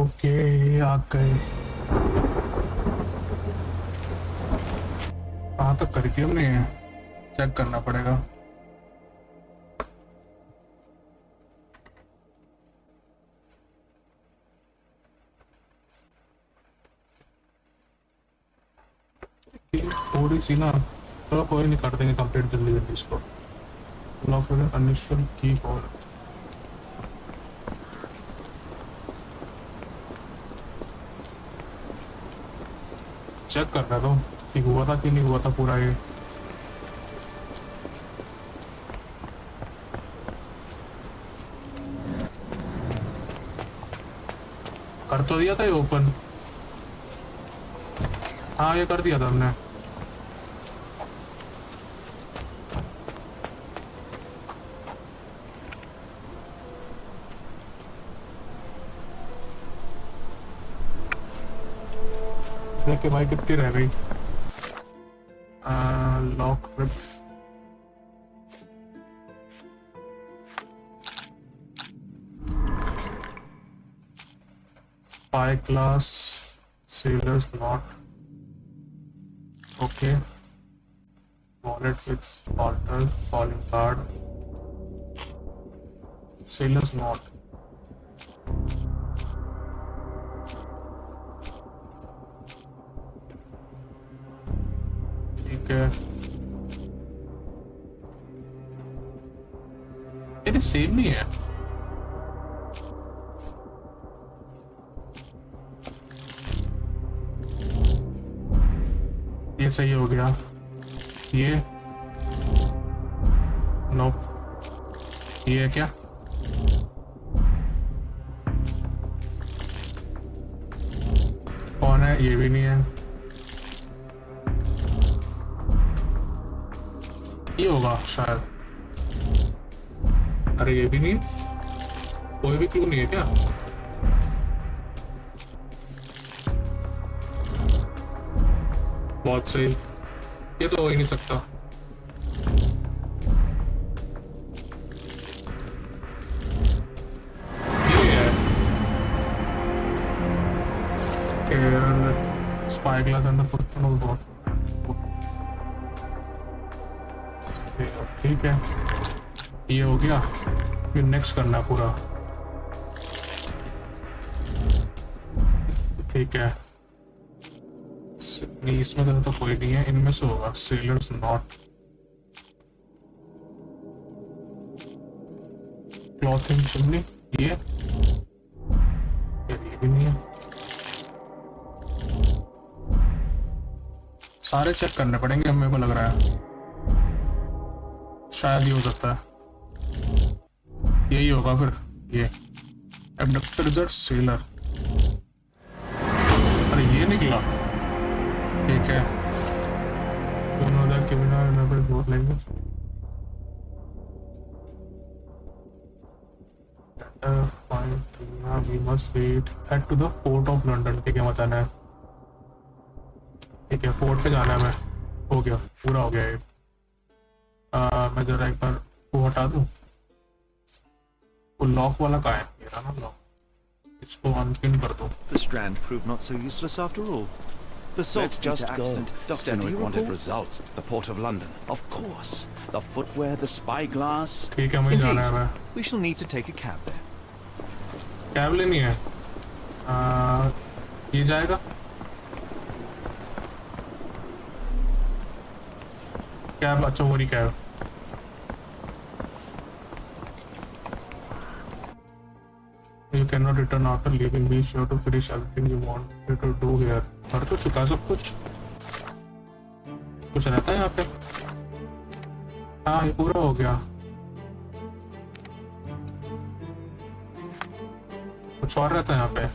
Okay आ गए। कहाँ तक करी थी हमने? चेक करना पड़ेगा। थोड़ी सी ना, चलो कोई नहीं, कर देंगे कंप्लीट जल्दी जल्दी इसको। लॉक अनिश्चित की कॉल चेक कर रहा था कि हुआ था कि नहीं हुआ था पूरा ये। कर तो दिया था ये ओपन। हाँ ये कर दिया था हमने। देख के भाई कितनी रह गई। Lock rips spy class sellers not okay. Wallet fix alter calling card sellers not. ठीक है ये सेम नहीं है। ये सही हो गया। ये नो ये है क्या? कौन है? ये भी नहीं है। ये होगा शायद। अरे ये भी नहीं, कोई भी क्लू नहीं है क्या? बहुत सही, ये तो हो ही नहीं सकता। ये है स्पाई ग्लास अंदर बहुत। ठीक है ये हो गया। फिर नेक्स्ट करना है पूरा। ठीक है नहीं, इसमें तो कोई नहीं है, इनमें से होगा सेलर्स नॉट। क्लॉथिंग चिमनी ये भी नहीं है। सारे चेक करने पड़ेंगे, अब मेरे को लग रहा है शायद ही हो सकता है यही होगा फिर। ये एबडक्टर रिजर्व सेलर, अरे ये निकला। ठीक है दोनों उधर के बिना बहुत लेंगे। We must wait head to the port of London। ठीक है मत जाना है। ठीक है पोर्ट पे जाना है। मैं हो गया पूरा हो गया ये। मैं जरा एक बार वो हटा दूं। वो लॉक वाला कहाँ है? ये रहा ना लॉक, इसको अनपिन कर दो। The strand proved not so useless after all. The salt just accident. Dr. Stenwick wanted results. The port of London, of course. The footwear, the spyglass. ठीक है मुझे जाना है। मैं we shall need to take a cab there. Cab लेनी है। ये जाएगा। कैब अच्छा वो नहीं cab. You cannot return after leaving. Be sure to finish everything you want to do here। कर तो चुका सब कुछ रहता है यहाँ पे। हाँ ये पूरा हो गया। कुछ और रहता है यहाँ पे।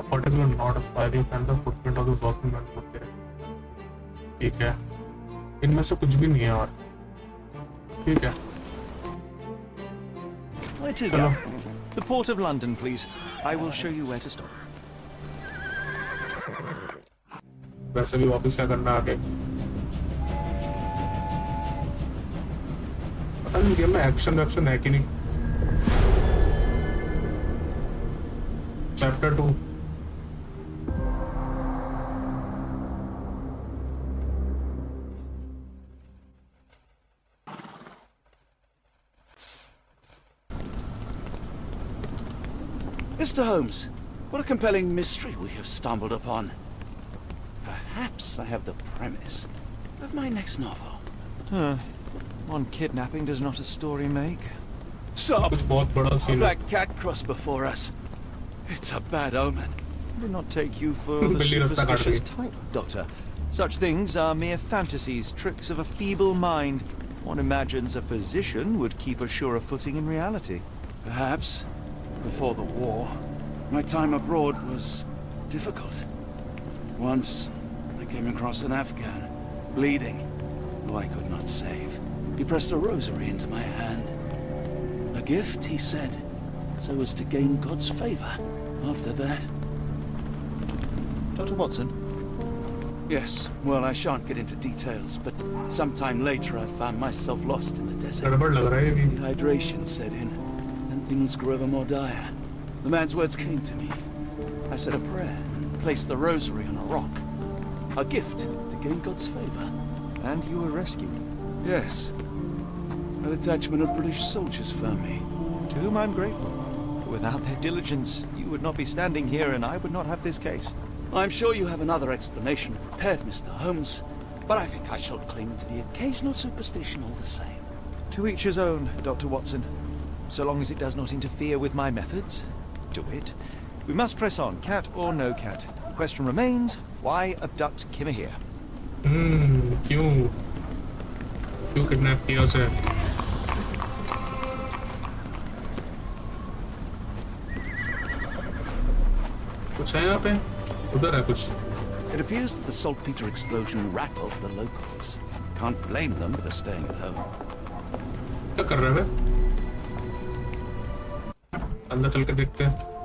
Particular not expiring and the footprint of the document होते हैं। ठीक है इनमें से कुछ भी नहीं है और ठीक है चलो। The port of London, please. I will show you where to stop. वैसे भी वापस क्या करना आगे पता नहीं। गेम में एक्शन वैक्शन है कि नहीं? Chapter 2 Mr. Holmes, what a compelling mystery we have stumbled upon. Perhaps I have the premise of my next novel. One kidnapping does not a story make. Stop! कुछ बहुत बड़ा A सीन है black cat crossed before us. It's a bad omen. I do not take you for the Billy rasta kaat superstitious rahi. type, Doctor. Such things are mere fantasies, tricks of a feeble mind. One imagines a physician would keep a surer footing in reality. Perhaps, before the war, my time abroad was difficult. Once, I came across an Afghan, bleeding, who I could not save. He pressed a rosary into my hand. A gift, he said, so as to gain God's favor. After that... Dr. Watson? Yes, well, I shan't get into details, but sometime later I found myself lost in the desert. गड़बड़ लग रहा है ये भी Dehydration set in, and things grew ever more dire. The man's words came to me. I said a prayer and placed the rosary on a rock. A gift to gain God's favor. And you were rescued. Yes. A detachment of British soldiers found me. To whom I'm grateful. Without their diligence, you would not be standing here and I would not have this case. I'm sure you have another explanation prepared, Mr. Holmes, but I think I shall cling to the occasional superstition all the same. To each his own, Dr. Watson. So long as it does not interfere with my methods, do it. We must press on, cat or no cat. The question remains, why abduct Kimmer here? क्यों क्यों kidnap किया उसे कुछ है यहाँ पे उधर है कुछ It appears that the saltpeter explosion rattled the locals. Can't blame them for staying at home. क्या कर रहे हैं बे? अंदर चल के देखते हैं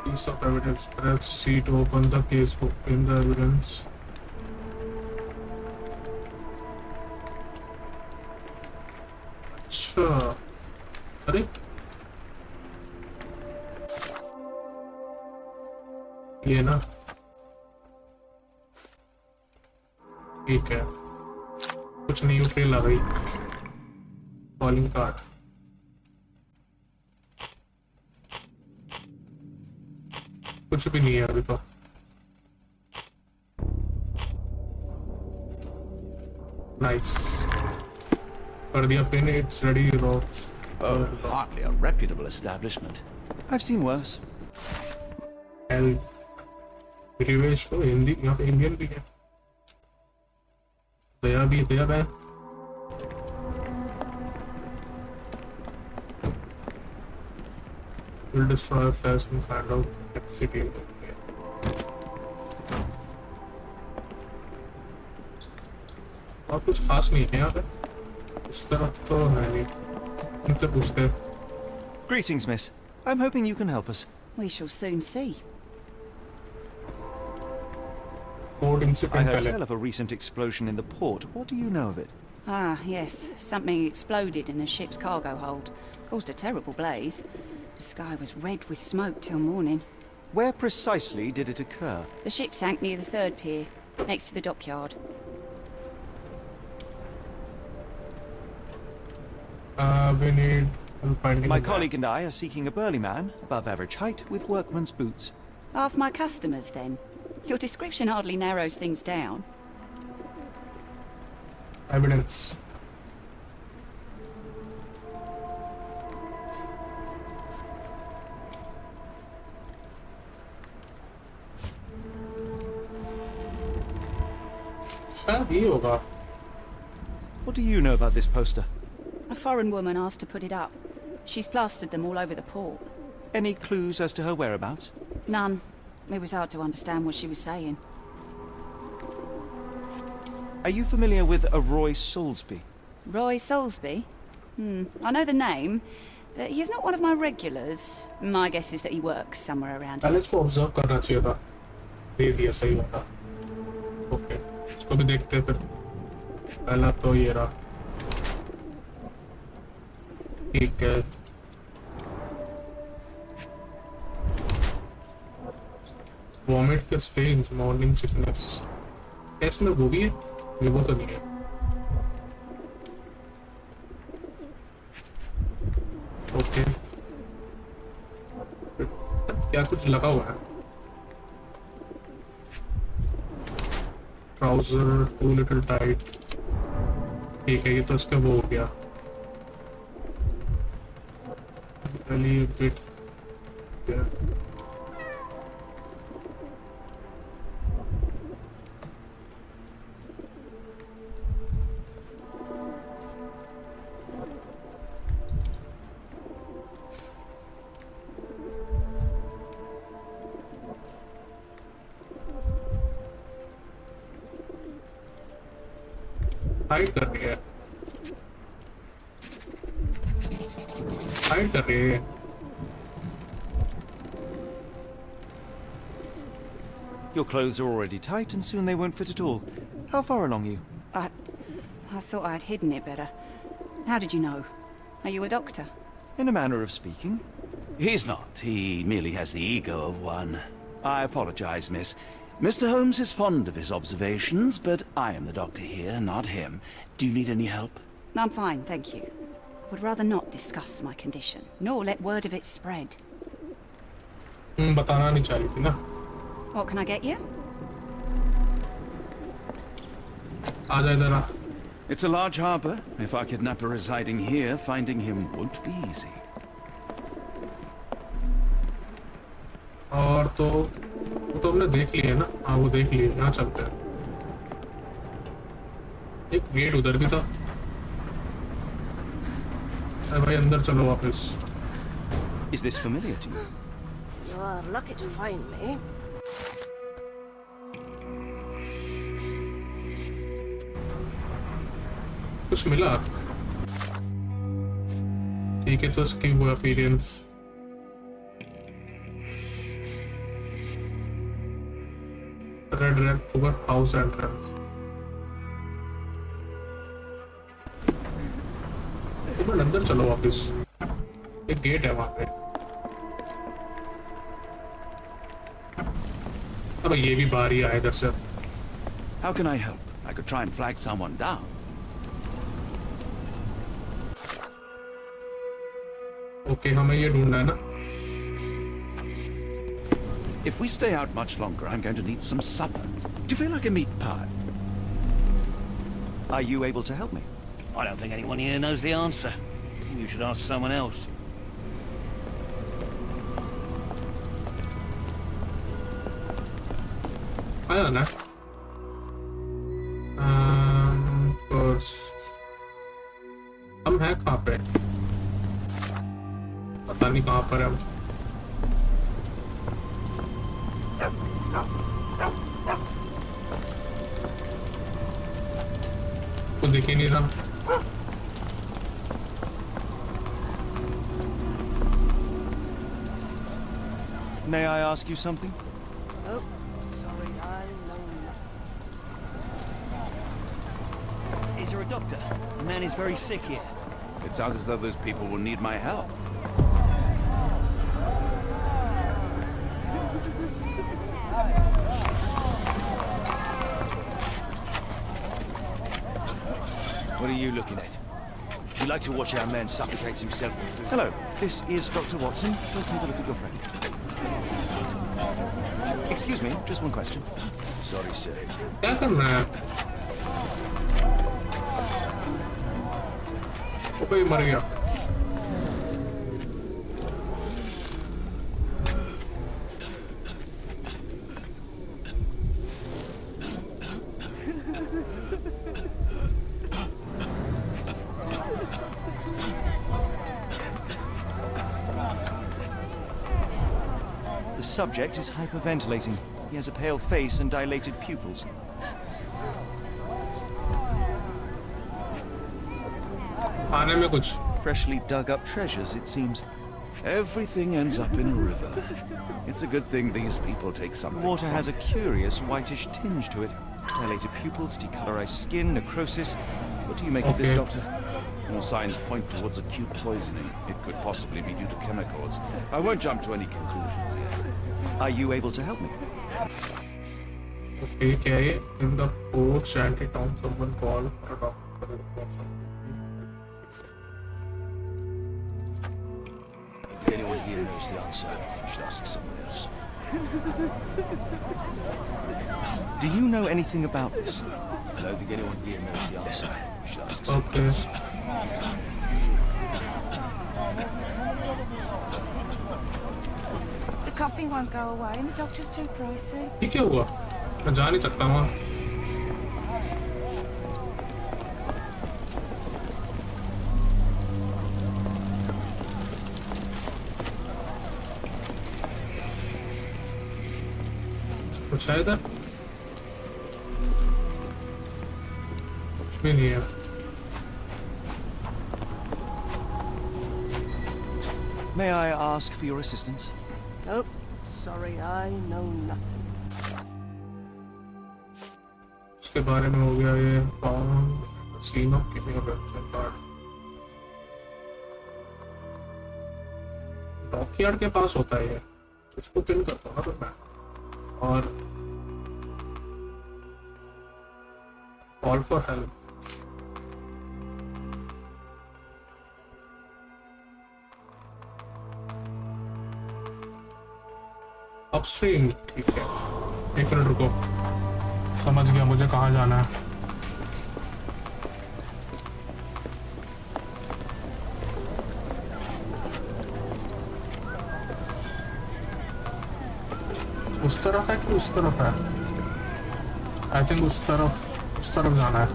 piece of evidence press C to open the casebook in the evidence अच्छा अरे ये ना ठीक है कुछ नहीं ट्रेल आ गई कॉलिंग कार्ड कुछ भी नहीं है अभी तो नाइस कर दिया pin it's ready rocks Oh, hardly a reputable establishment. I've seen worse. एल रिवेश तो हिंदी यहाँ पे इंडियन भी है दया भी दया है will destroy fast and find out city और कुछ खास नहीं है यहाँ पे उस तरफ तो है नहीं इनसे पूछते हैं Greetings, miss. I'm hoping you can help us. We shall soon see. Code I incident heard पहले tell of a recent explosion in the port. What do you know of it? Ah, yes. Something exploded in a ship's cargo hold. Caused a terrible blaze. The sky was red with smoke till morning. Where precisely did it occur? The ship sank near the third pier, next to the dockyard. we need help finding My the colleague and I are seeking a burly man, above average height, with workman's boots. Half my customers, then. Your description hardly narrows things down. evidence शायद ये होगा What do you know about this poster? A foreign woman asked to put it up. She's plastered them all over the port. Any clues as to her whereabouts? None. It was hard to understand what she was saying. Are you familiar with a Roy Soulsby? Roy Soulsby? I know the name, but he's not one of my regulars. My guess is that he works somewhere around पहले here. इसको observe करना चाहिए था दे दिया सही वाला okay इसको भी देखते हैं फिर पहला तो ये रहा ठीक है वॉमिट के स्पेन्स मॉर्निंग सिकनेस इसमें वो भी है ये वो तो नहीं है ओके क्या कुछ लगा हुआ है ट्राउजर टू लिटिल टाइट ठीक है ये तो इसका वो हो गया really a bit yeah. Hide कर रही है हाइड कर रही है Your clothes are already tight and soon they won't fit at all. How far along are you? I thought I'd hidden it better. How did you know? Are you a doctor? In a manner of speaking. He's not. He merely has the ego of one. I apologize, miss. Mr. Holmes is fond of his observations, but I am the doctor here, not him. Do you need any help? I'm fine, thank you. I would rather not discuss my condition, nor let word of it spread. बताना नहीं चाहिए थी ना What can I get you? आजा इधर आ It's a large harbor. If our kidnapper is hiding here, finding him won't be easy. और तो वो तो हमने देख लिया ना हाँ वो देख लिए यहाँ चलते हैं एक गेट उधर भी था अरे भाई अंदर चलो वापस Is this familiar to you? You are lucky to find me. कुछ मिला ठीक है तो उसकी वो appearance red over house entrance ऊपर अंदर चलो वापस एक गेट है वहां पे अब ये भी बाहर ही आया इधर से How can I help? I could try and flag someone down. Okay हमें ये ढूंढना है ना If we stay out much longer, I'm going to need some supper. Do you feel like a meat pie? Are you able to help me? I don't think anyone here knows the answer. You should ask someone else. आया ना हम हैं कहाँ पे पता नहीं कहाँ पर है हम तो दिख ही नहीं रहा May I ask you something? Oh, sorry, I know nothing. Is there a doctor? The man is very sick here. It sounds as though those people will need my help. What are you looking at? You like to watch our man suffocates himself with food? Hello, this is Dr. Watson. Let's have a look at your friend. Excuse me, just one question. Sorry, sir. क्या करना है ओ भाई मर गया The subject is hyperventilating. He has a pale face and dilated pupils. आने में कुछ Freshly dug up treasures, it seems. Everything ends up in a river. It's a good thing these people take something. Water has a curious whitish tinge to it. Dilated pupils, decolorized skin, necrosis. What do you make of this, Okay. Doctor? All signs point towards acute poisoning. It could possibly be due to chemicals. I won't jump to any conclusions yet. Are you able to help me? Okay, क्या है? In the post shanty town, someone called for a doctor for something. If anyone here knows the answer, you should ask someone else. Do you know anything about this? I don't think anyone here knows the answer. You should ask someone Okay. else. The coffee won't go away and the doctor's too pricey. ये क्या हुआ? मैं जा नहीं सकता वहाँ. कुछ है इधर? कुछ भी नहीं है. May I ask for your assistance? Nope. Sorry, I know nothing. उसके बारे में हो गया ये scene of keeping a website card. Dockyard के पास होता है ये. इसको पिन करता हूँ ना फिर मैं. और कॉल फॉर हेल्प. अपस्ट्रीम. ठीक है, एक मिनट रुको. समझ गया मुझे कहाँ जाना है. उस तरफ है कि उस तरफ है? आई थिंक उस तरफ जाना है.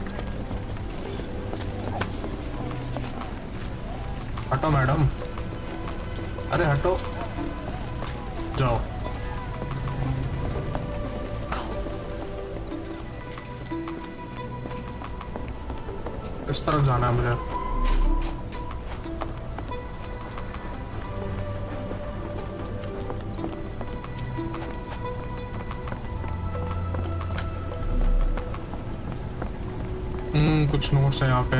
हटो मैडम. अरे हटो. जाओ. इस तरफ जाना है मुझे. कुछ नोट्स है यहाँ पे.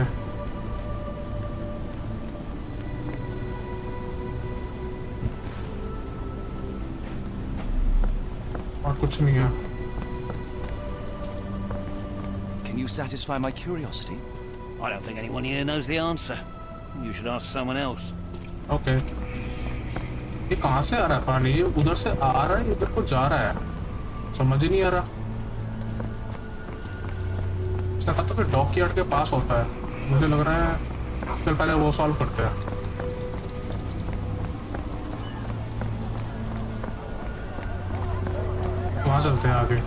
और कुछ नहीं है. Can you satisfy my curiosity? I don't think anyone here knows the answer. You should ask someone else. Okay. ये कहाँ से आ रहा है पानी? ये उधर से आ रहा है, इधर को जा रहा है. समझ ही नहीं आ रहा. इसने कहा तो फिर डॉकयार्ड के पास होता है. मुझे लग रहा है फिर पहले वो सॉल्व करते हैं. वहाँ चलते हैं आगे.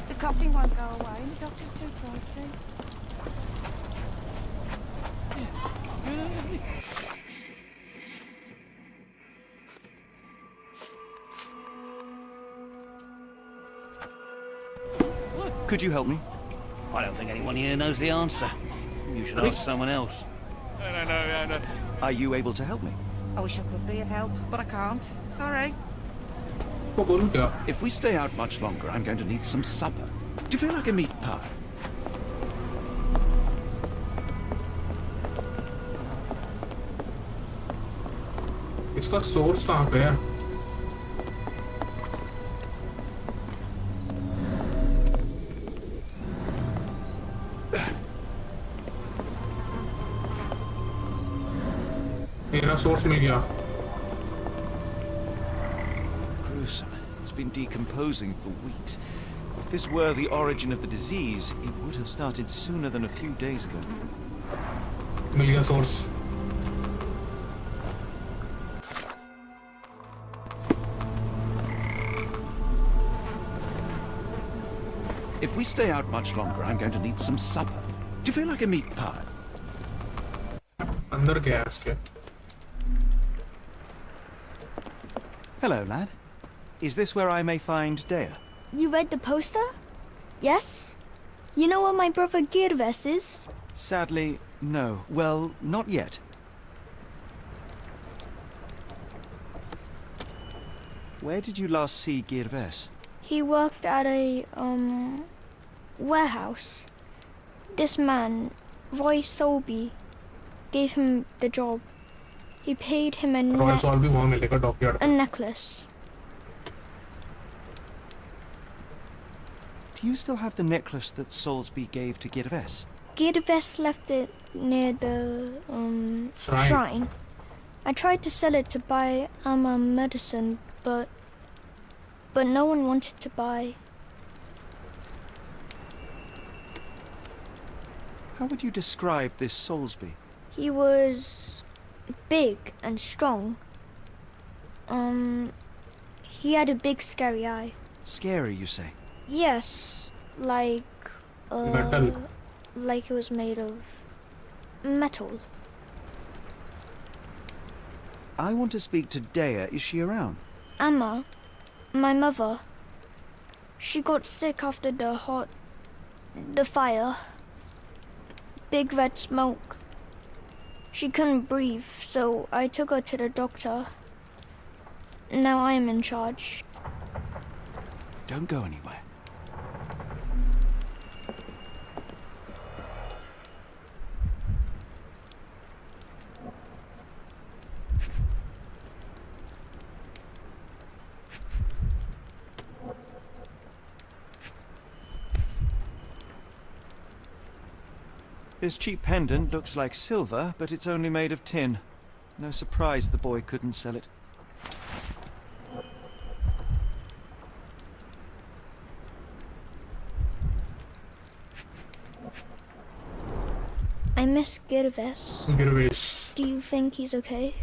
The coffee won't go away and the doctor's too pricey. Could you help me? I don't think anyone here knows the answer. You should ask someone else. No. Are you able to help me? I wish I could be of help, but I can't. Sorry. वो बोलूँ क्या? If we stay out much longer, I'm going to need some supper. Do you feel like a meat pie? इसका source कहाँ पे है? मेरा source मिल गया. Gruesome. It's been decomposing for weeks. If this were the origin of the disease, it would have started sooner than a few days ago. मिल गया source. If we stay out much longer, I'm going to need some supper. Do you feel like a meat pie? अंदर क्या है इसके? Hello, lad. Is this where I may find Dea? You read the poster? Yes? You know where my brother Geforce is? Sadly, no. Well, not yet. Where did you last see Geforce? He worked at a, warehouse. This man, Roy Solby, gave him the job. He paid him royal solve भी वहाँ मिलेगा dockyard a necklace. Do you still have the necklace that Soulsby gave to Geforce? Geforce left it near the shrine. I tried to sell it to buy medicine, but no one wanted to buy. How would you describe this Soulsby? He was big and strong. He had a big scary eye. Scary, you say? Yes, like Metal. like it was made of metal. I want to speak to Dea. Is she around? Emma, my mother, she got sick after the fire. Big red smoke. She couldn't breathe, so I took her to the doctor. Now I am in charge. Don't go anywhere. This cheap pendant looks like silver, but it's only made of tin. No surprise the boy couldn't sell it. I miss Geforce. गिरवेश Do you think he's okay?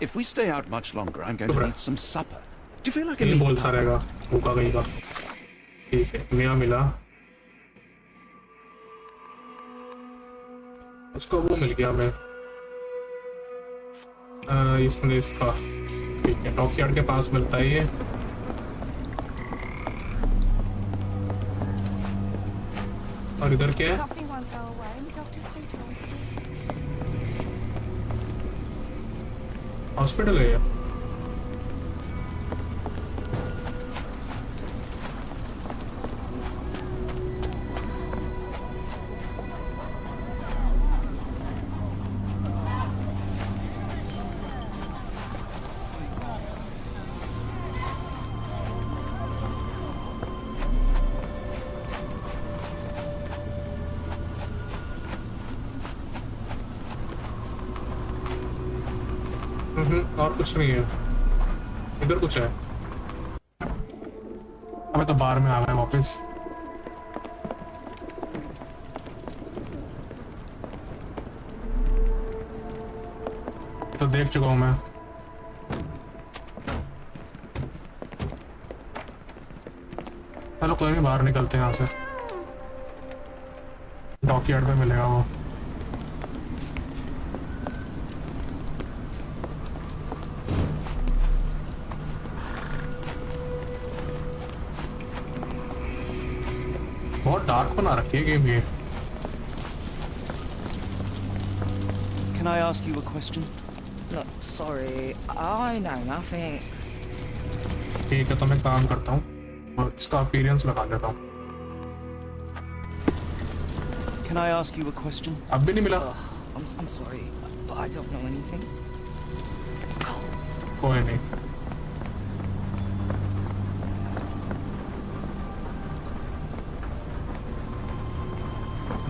If we stay out much longer, I'm going to need some supper. Do you feel like a नहीं meat बोल pie? सा रहेगा भूखा कहीं का ठीक है नया मिला उसको वो मिल गया हमें इसने इसका ठीक है डॉकयार्ड के पास मिलता है ये और इधर क्या है Coughing won't go away and the doctor's too pricey. Hospital है ये और कुछ नहीं है इधर कुछ है हमें तो बाहर में आ गए वापस तो देख चुका हूं मैं चलो कोई नहीं बाहर निकलते हैं यहाँ से डॉकयार्ड पे मिलेगा वो बहुत डार्क बना रखी है गेम ये Can I ask you a question? Look, sorry, I know nothing. ठीक है तो मैं काम करता हूँ और इसका अपीयरेंस लगा देता हूँ Can I ask you a question? अब भी नहीं मिला I'm sorry, but I don't know anything. कोई नहीं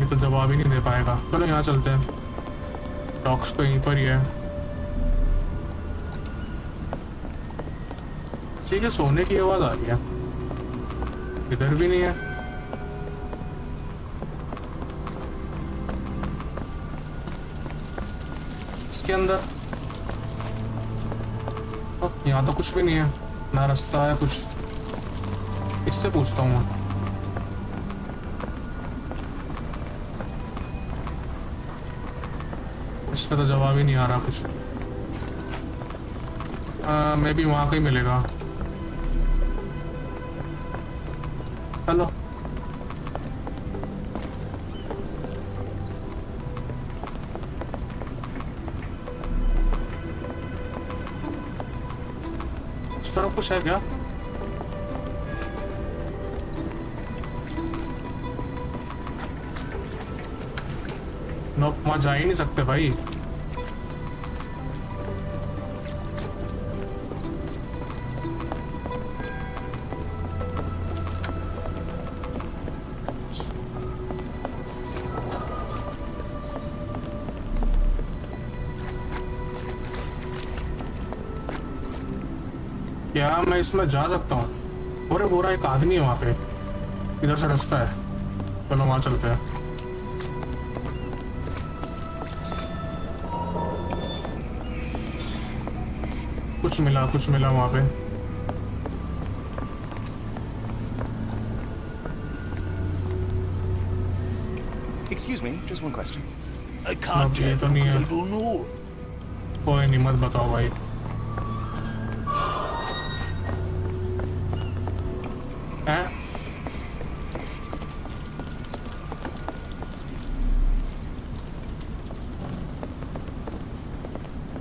ये तो जवाब ही नहीं दे पाएगा चलो यहाँ चलते हैं डॉक्स तो यहीं पर ही है ठीक है सोने की आवाज आ रही है इधर भी नहीं है इसके अंदर यहाँ तो कुछ भी नहीं है ना रास्ता है कुछ इससे पूछता हूँ मैं इसका तो जवाब ही नहीं आ रहा कुछ मे भी वहाँ का ही मिलेगा चलो उस तरफ कुछ है क्या नो वहाँ जा ही नहीं सकते भाई। क्या मैं इसमें जा सकता हूँ? और बोरा एक आदमी है वहाँ पे, इधर से रास्ता है, चलो वहाँ चलते हैं। कुछ मिला वहाँ पे। Excuse me, just one question. I can't ये तो नहीं है। I don't know. कोई नहीं, मत बताओ भाई। हैं?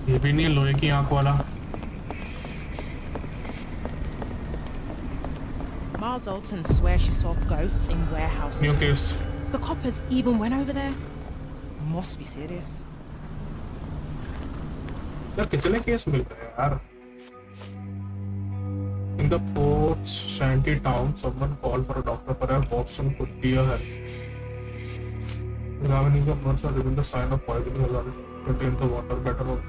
ये भी नहीं है, लोहे की आंख वाला। Ma Dalton swears she saw ghosts in warehouse new 2. Case. The coppers even went over there. Must be serious. यार कितने केस मिल रहे हैं यार? In the port's shanty town, someone called for a doctor. Perhaps Watson could be a help. Examining the burns are revealed the sign of poisoning hazard. Contain the water better.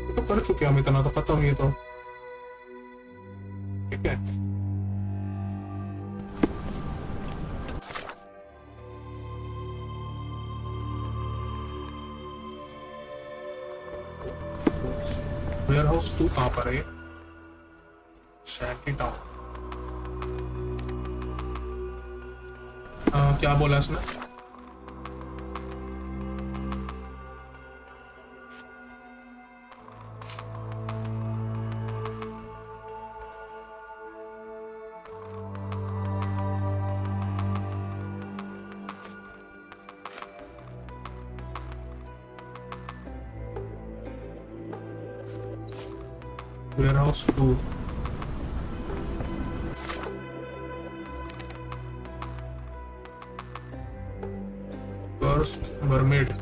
ये तो कर चुके हम, इतना तो खत्म। ये तो ठीक है। वेयरहाउस 2 कहाँ पर है? Shanty town. क्या बोला इसने? Warehouse 2. First mermaid.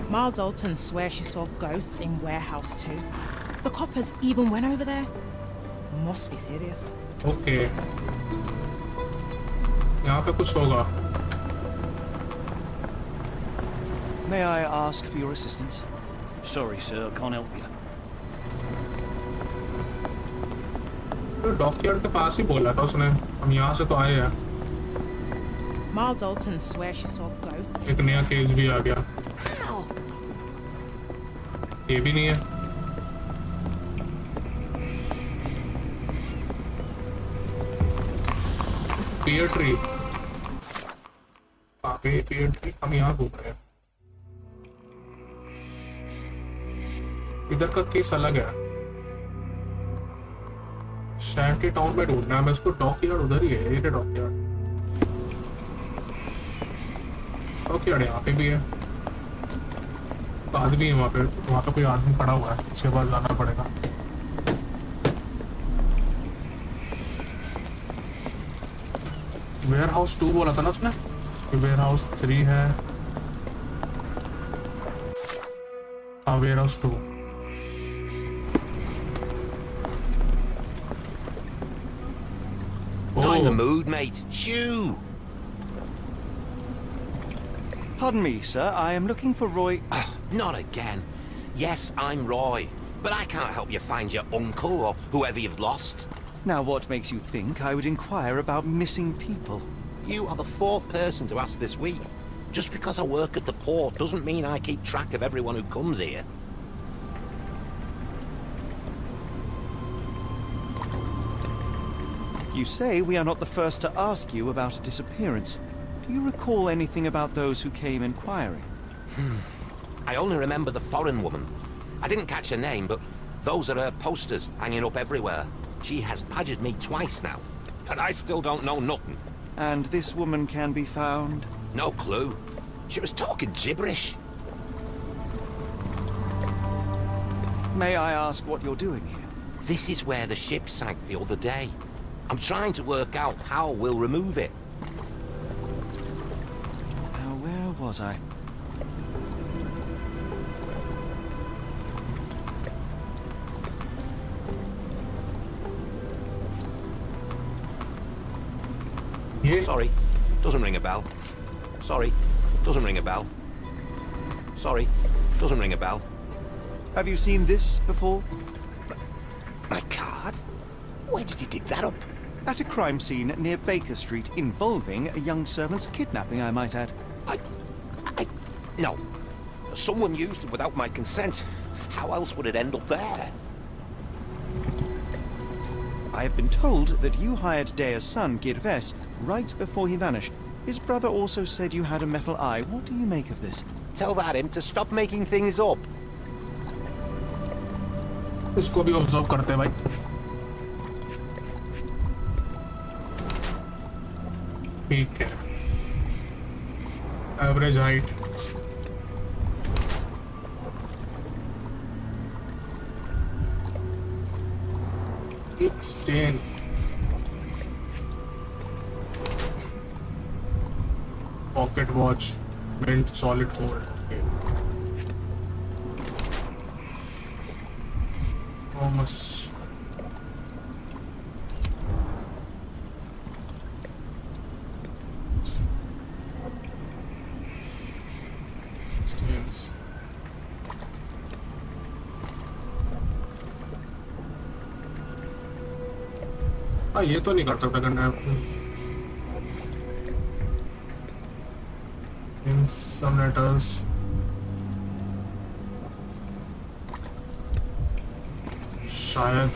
Ma Dalton swears she saw ghosts in warehouse 2. The coppers even went over there. Must be serious. Okay. यहाँ पे कुछ होगा। May I ask for your assistance? Sorry, sir, I can't help you. तो dockyard के पास ही बोला था उसने, हम यहाँ से तो आए हैं। Ma Dalton swears she saw ghosts. एक नया केस भी आ गया। ये भी नहीं है। पियर ट्री। कहाँ पे पियर ट्री? हम यहाँ घूम रहे हैं। इधर का केस अलग है। शैंटी टाउन में ढूंढना है मैं इसको। डॉकयार्ड उधर ही है, ये डॉकयार्ड। डॉकयार्ड यहाँ पे भी है। आदमी है वहाँ पे कोई आदमी पड़ा हुआ है, इसके बाद जाना पड़ेगा। वेयरहाउस 2 बोला था ना उसने? वेयरहाउस 3 है। हाँ, warehouse 2। Not in the mood, mate. Shoo! Pardon me, sir. I am looking for Roy. Not again. Yes, I'm Roy, but I can't help you find your uncle or whoever you've lost. Now, what makes you think I would inquire about missing people? You are the 4th person to ask this week. Just because I work at the port doesn't mean I keep track of everyone who comes here. You say we are not the first to ask you about a disappearance. Do you recall anything about those who came inquiring? I only remember the foreign woman. I didn't catch her name, but those are her posters hanging up everywhere. She has badgered me twice now, and I still don't know nothing. And this woman can be found? No clue. She was talking gibberish. May I ask what you're doing here? This is where the ship sank the other day. I'm trying to work out how we'll remove it. Now, where was I? Sorry, doesn't ring a bell. Sorry, doesn't ring a bell. Sorry, doesn't ring a bell. Have you seen this before? My card? Where did you dig that up? At a crime scene near Baker Street involving a young servant's kidnapping, I might add. No. Someone used it without my consent. How else would it end up there? I have been told that you hired Dea's son, Geforce, right before he vanished. His brother also said you had a metal eye. What do you make of this? Tell that him to stop making things up. इसको भी observe करते हैं भाई. ठीक है. Average height. X10. Pocket watch, built solid gold. Okay. HOLMES. Steels. हाँ ये तो नहीं कर सकता करना in some letters शायद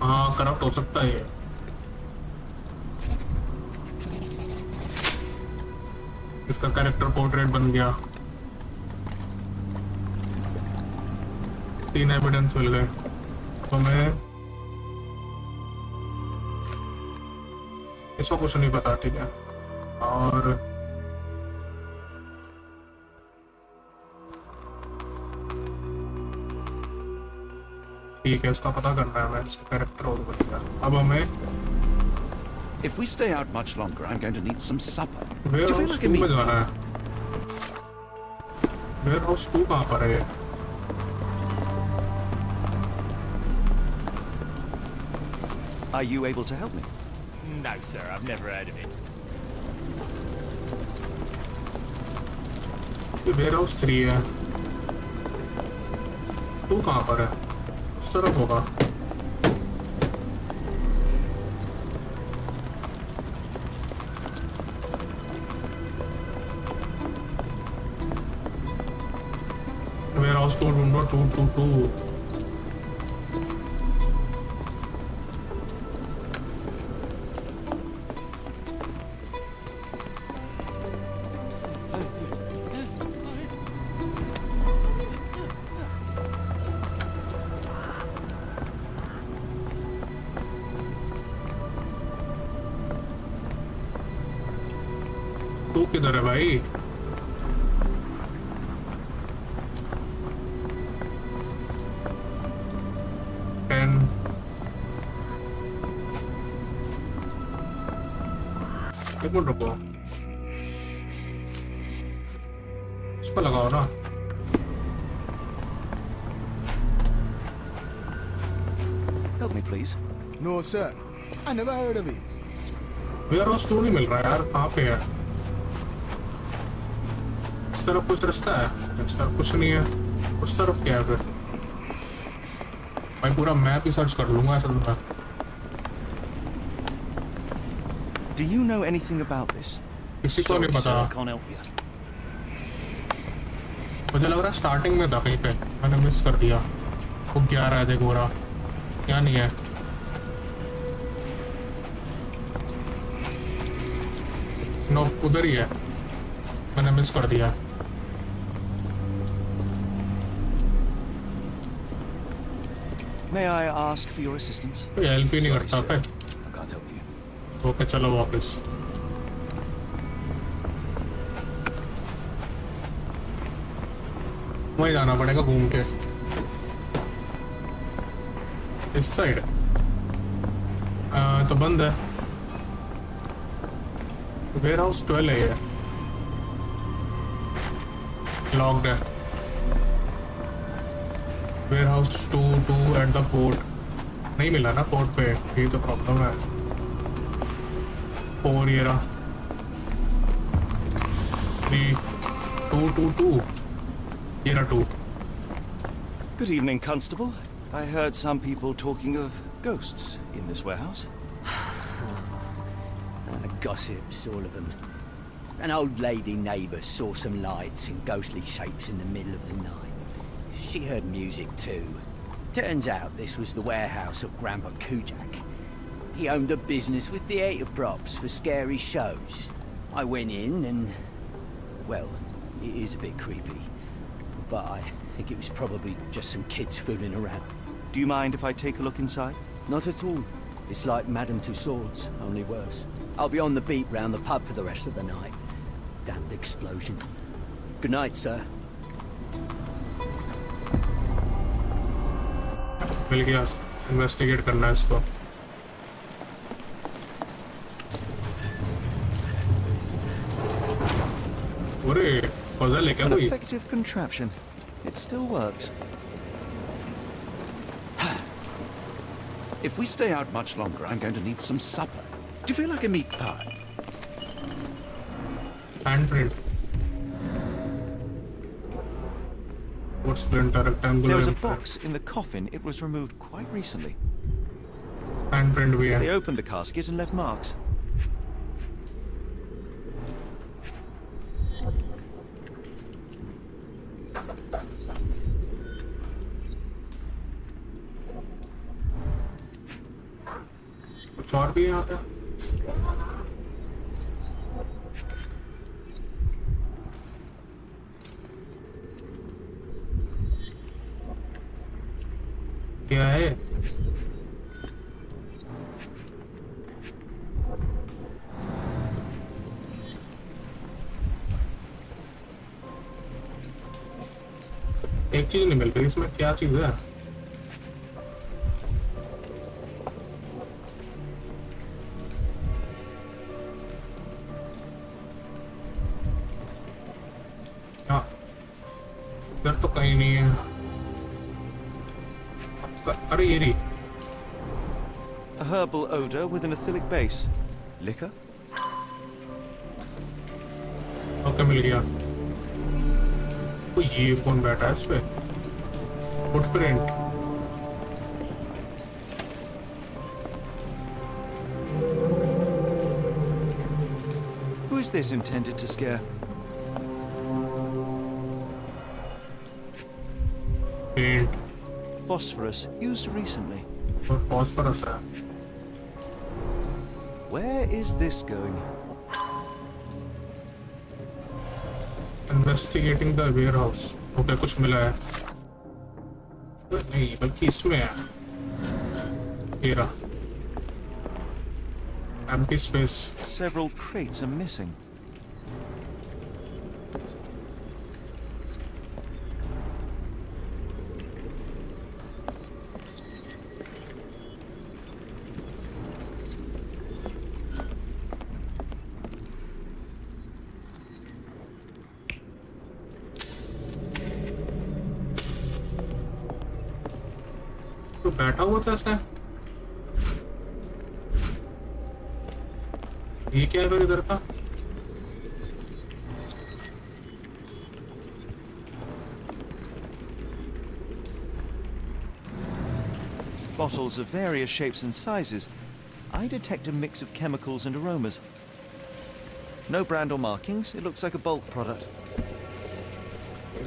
हाँ करप्ट हो सकता है ये इसका कैरेक्टर पोर्ट्रेट बन गया 3 एविडेंस मिल गए तो मैं इसको कुछ नहीं पता ठीक है और ठीक है इसका पता करना है मैं इसका कैरेक्टर और बन गया अब हमें If we stay out much longer, I'm going to need some supper. Warehouse 2 में जाना है वेयरहाउस 2 कहाँ पर है Are you able to help me? No, sir, I've never heard of it. ये वेयरहाउस 3 है 2 कहाँ पर है उस तरफ होगा वेयरहाउस 2 ढूंढो 222 तू किधर है भाई टेन एक मिनट रुको इस पर लगाओ ना Help me, please. No, sir. I never heard of it. Warehouse 2 नहीं मिल रहा यार कहाँ पे है इस तरफ कुछ रास्ता है इस तरफ कुछ नहीं है उस तरफ क्या है फिर मैं पूरा मैप ही सर्च कर लूंगा असल में Do you know anything about this? किसी को नहीं पता मुझे लग रहा है स्टार्टिंग में था कहीं पे मैंने मिस कर दिया वो 11 है देखो रहा क्या नहीं है नो उधर ही है मैंने मिस कर दिया May I ask for your assistance? कोई हेल्प ही नहीं करता पे। I can't help you. Okay चलो वापस। वहीं जाना पड़ेगा घूम के। इस साइड तो बंद है। वेयर हाउस 12 है ये। लॉक्ड है। Warehouse 2 at the port. नहीं मिला ना पोर्ट पे, ये तो प्रॉब्लम है। 4 ये रहा। 3 2 ये रहा 2। Good evening, Constable. I heard some people talking of ghosts in this warehouse. Gossips, all of them. An old lady neighbour saw some lights and ghostly shapes in the middle of the night. She heard music too. Turns out this was the warehouse of Grandpa Kujak. He owned a business with theatre props for scary shows. I went in and, well, it is a bit creepy. But I think it was probably just some kids fooling around. Do you mind if I take a look inside? Not at all. It's like Madame Tussauds, only worse. I'll be on the beat round the pub for the rest of the night. Damned explosion. Good night, sir. मिल गया। Investigate करना है इसको। अरे puzzle है क्या An कोई? effective contraption. It still works. If we stay out much longer, I'm going to need some supper. Do you feel like a meat pie? Handprint. What's printer rectangular? There was a box in the coffin. It was removed quite recently. Handprint भी है। They opened the casket and left marks. कुछ और भी है यहाँ पे? क्या है? एक चीज नहीं मिल रही इसमें, क्या चीज है? इधर तो कहीं नहीं है। अरे ये रही। A herbal odor with an acylic base. Liquor? Okay मिल गया। तो ये कौन बैठा है इस पे? Footprint. Who is this intended to scare? Paint. Phosphorus, used recently. और phosphorus है। Where is this going? Investigating the warehouse. Okay कुछ मिला है। नहीं बल्कि इसमें है। ये रहा। Empty space. Several crates are missing. तो बैठा हुआ था ऐसा। ये क्या है फिर इधर का? Bottles of various shapes and sizes. I detect a mix of chemicals and aromas. No brand or markings. It looks like a bulk product.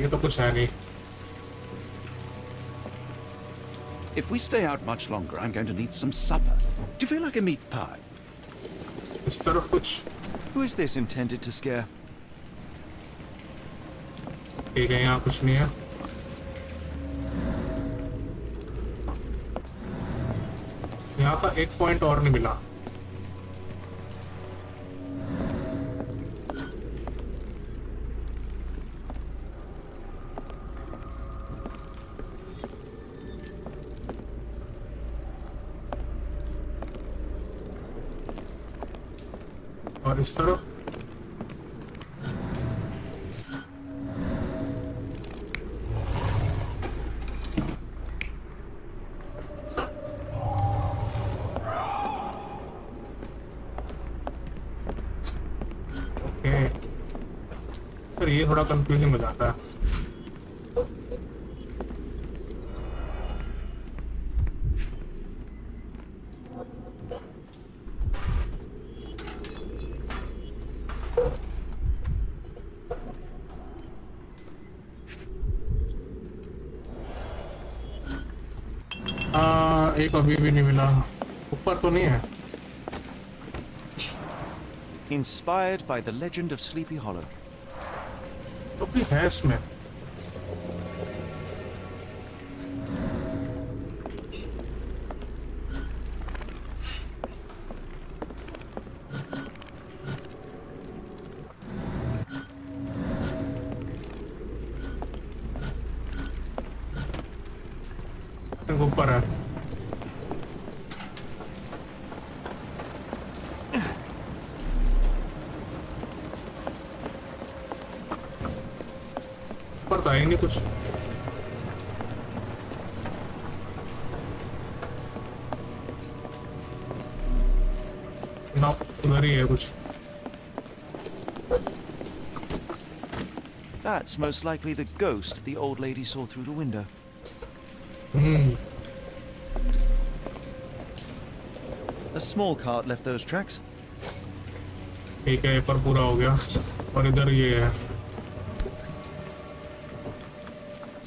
ये तो कुछ है नहीं। If we stay out much longer, I'm going to need some supper. Do you feel like a meat pie? इस तरफ कुछ। Who is this intended to scare? ठीक है यहाँ कुछ नहीं है। यहाँ का एक पॉइंट और नहीं मिला। और इस तरफ फिर ये थोड़ा कंफ्यूजिंग हो जाता है। एक अभी भी नहीं मिला, ऊपर तो नहीं है। Inspired by the legend of Sleepy Hollow. तो भी है इसमें। ऊपर है। ऊपर तो है नहीं कुछ। ना उधर ही है कुछ। That's most likely the ghost the old lady saw through the window. A small cart left those tracks. ठीक है, पर पूरा हो गया। और इधर ये है।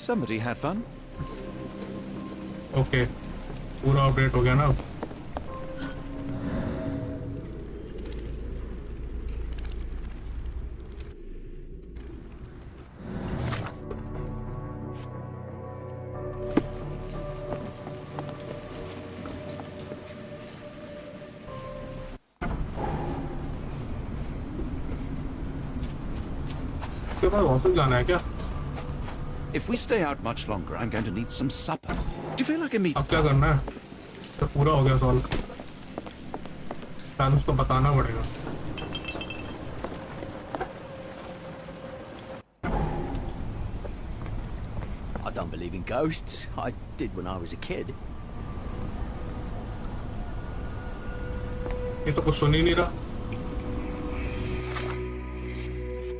Somebody had fun. ओके, पूरा अपडेट हो गया ना। उसके बाद वापस जाना है क्या? If we stay out much longer, I'm going to need some supper. Do you feel like a meat? अब क्या करना है? तो पूरा हो गया सॉल्व। शायद उसको बताना पड़ेगा। I don't believe in ghosts. I did when I was a kid. ये तो कुछ सुन ही नहीं रहा।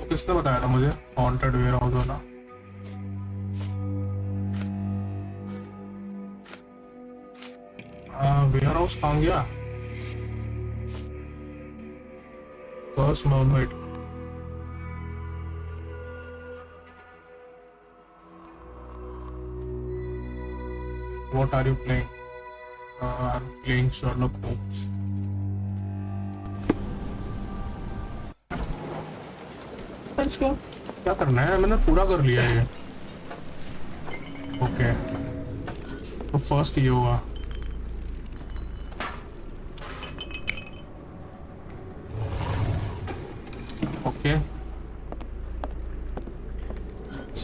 किसने बताया था मुझे हॉन्टेड वेयर हाउस वाला? वेयर हाउस कहाँ गया? First moment. What are you playing? I'm playing Sherlock Holmes. इसको क्या करना है? मैंने पूरा कर लिया है। ओके, तो फर्स्ट ये हुआ। ओके,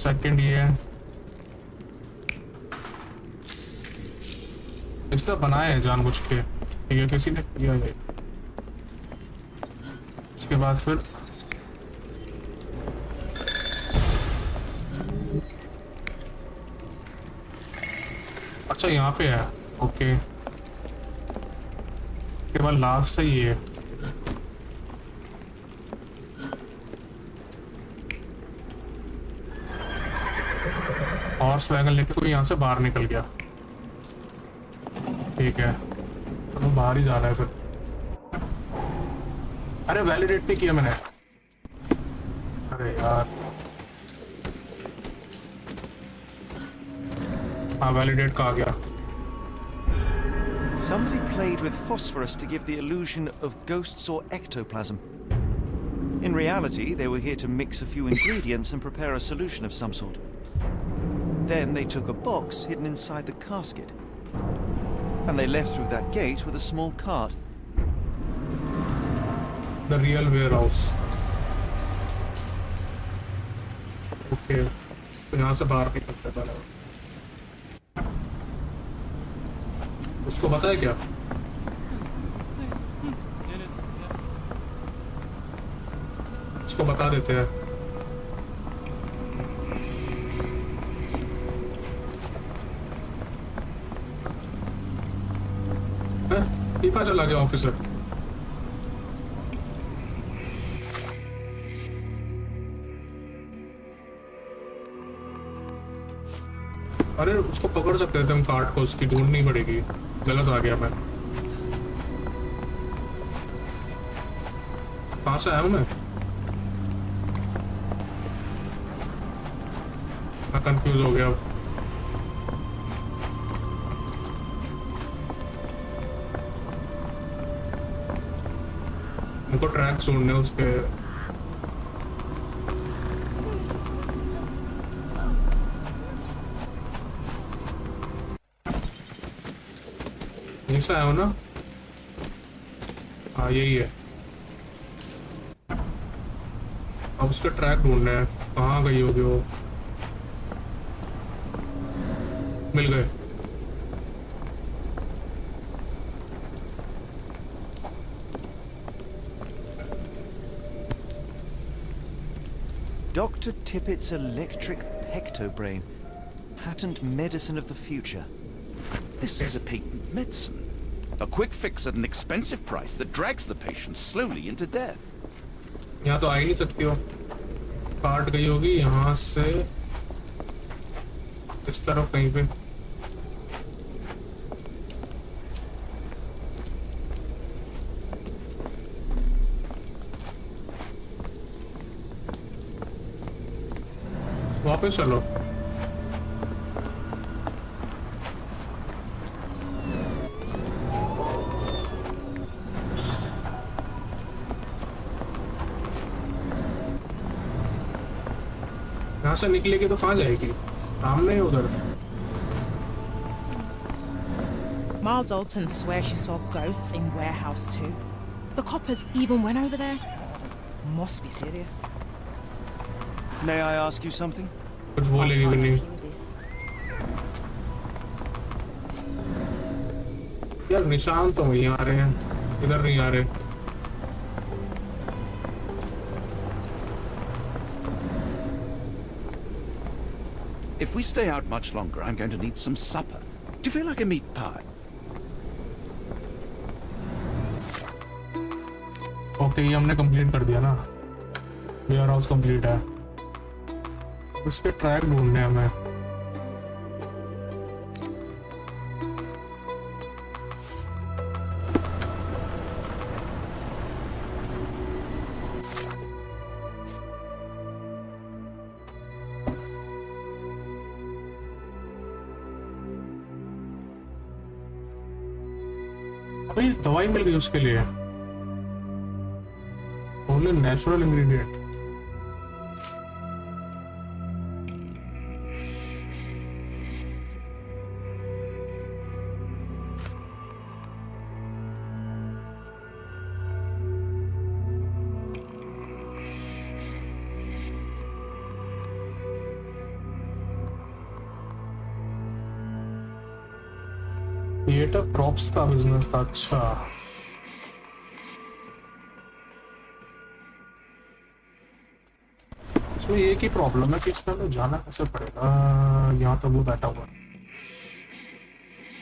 सेकंड ये है। इसने बनाया है जानबूझ के, ठीक है, किसी ने किया है। इसके बाद फिर अच्छा यहाँ पे है। ओके, के बाद लास्ट है ये। हॉर्स वैगन लेके कोई यहाँ से बाहर निकल गया। ठीक है, तो बाहर ही जाना है फिर। अरे वैलिडेट नहीं किया मैंने। अरे यार, हाँ वैलिडेट कहा गया। Somebody played with phosphorus to give the illusion of ghosts or ectoplasm. In reality, they were here to mix a few ingredients and prepare a solution of some sort. Then they took a box hidden inside the casket. And they left through that gate with a small cart. The real warehouse. Okay. तो यहाँ से बाहर निकलते हैं पहले। उसको पता है क्या? उसको बता देते हैं। ये कहाँ चला गया ऑफिसर? अरे उसको पकड़ सकते थे हम, कार्ड को उसकी ढूंढनी पड़ेगी। गलत आ गया मैं। कहाँ से आया हूँ मैं कंफ्यूज हो गया। उनको ट्रैक सुनने उसके। यहीं से आया हो ना? हाँ यही है। अब उसके ट्रैक ढूंढने हैं। कहाँ गई होगी वो? मिल गए। Dr. Tippett's electric pectobrain. Patent medicine of the future. This is a patent medicine. A quick fix at an expensive price that drags the patient slowly into death. यहाँ तो आ ही नहीं सकती हो। काट गई होगी यहाँ से इस तरफ कहीं पे। वापस चलो। यहाँ से निकलेगी तो कहाँ जाएगी? सामने ही उधर। Ma Dalton swears she saw ghosts in warehouse 2. The coppers even went over there. Must be serious. May I ask you something? कुछ बोलेगी भी नहीं। यार निशान तो वहीं आ रहे हैं, इधर नहीं आ रहे। If we stay out much longer, I'm going to need some supper. Do you feel like a meat pie? Okay ये हमने कंप्लीट कर दिया ना। वेयर हाउस कंप्लीट है। उसके ट्रैक ढूंढने हैं हमें। अभी दवाई मिल गई उसके लिए। Only natural ingredient. Theatre props का बिजनेस था। अच्छा इसमें एक ही प्रॉब्लम है कि इसमें हमें जाना कैसे पड़ेगा। यहाँ तो वो बैठा हुआ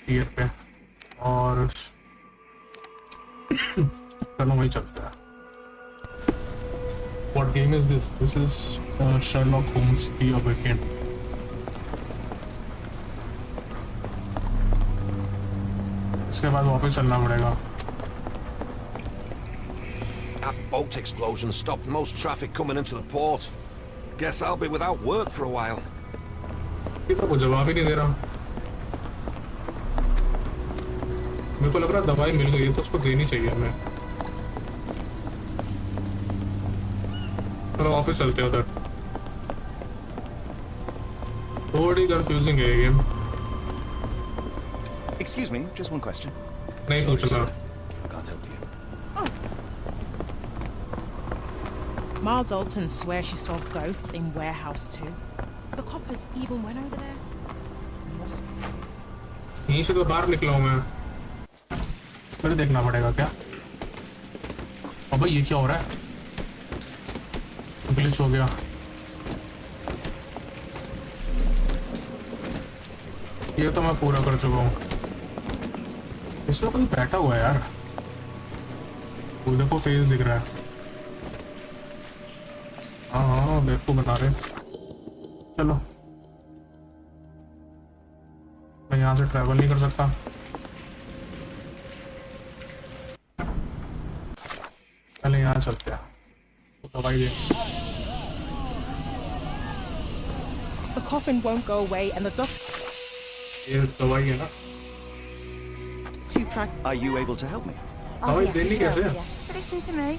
टियर पे और चलो वहीं चलते हैं। What game is this? This is Sherlock Holmes The Awakened. इसके बाद वापस चलना पड़ेगा। That boat explosion stopped most traffic coming into the port. Guess I'll be without work for a while. ये तो वो जवाब ही नहीं दे रहा। मेरे को लग रहा दवाई मिल गई है तो उसको देनी चाहिए हमें। चलो वापस चलते हैं उधर। थोड़ी कंफ्यूजिंग है ये game. Excuse me, just one question. नहीं पूछना। Can't help you. Ma Dalton swears she saw ghosts in warehouse 2. The coppers even went over there. Must be serious. यहीं से तो बाहर निकला हूँ मैं। फिर देखना पड़ेगा क्या? अबे ये क्या हो रहा है? ग्लिच हो गया। ये तो मैं पूरा कर चुका हूँ। इसमें कोई बैठा हुआ है यार। वो देखो फेस दिख रहा है। हाँ बेवकूफ बना रहे। चलो मैं यहाँ से ट्रैवल नहीं कर सकता। पहले यहाँ चलते हैं। दवाई दे। The coffin won't go away and the doctor... ये दवाई है ना? Are you able to help me? दवाई देनी कैसे है? So listen to me.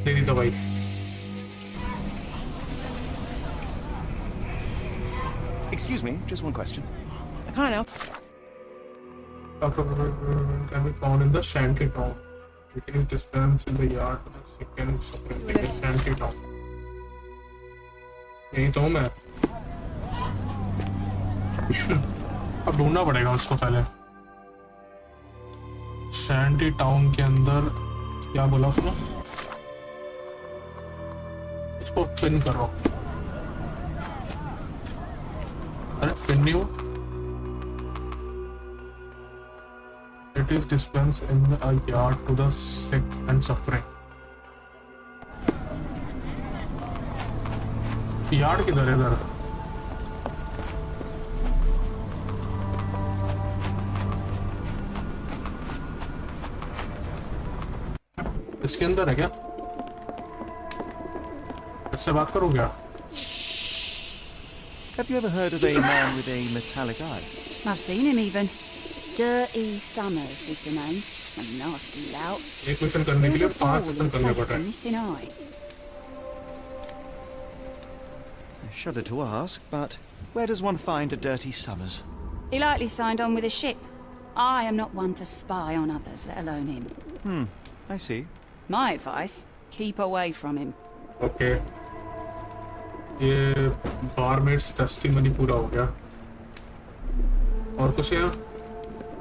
दे दी दवाई। Excuse me, just one question. I can't help. Can be found in the shanty town. You can dispense in the yard to the second supplemental shanty town. यही तो हूँ मैं। अब ढूंढना पड़ेगा उसको पहले। शैंटी टाउन के अंदर क्या बोला उसने? इसको पिन करो। अरे पिन नहीं हो? It is dispensed in a yard to the sick and suffering. Yard किधर है इधर? इसके अंदर है क्या? इससे बात करूं क्या? Have you ever heard of a man with a metallic eye? I've seen him even. Dirty Summers is the name. A nasty lout. एक क्वेश्चन करने के लिए 5 क्वेश्चन करने पड़ रहे हैं। Missing eye. I shudder to ask, but where does one find a dirty Summers? He likely signed on with a ship. I am not one to spy on others, let alone him. I see. My advice, keep away from him. Okay. ये बारमेड्स testimony पूरा हो गया। और कुछ है?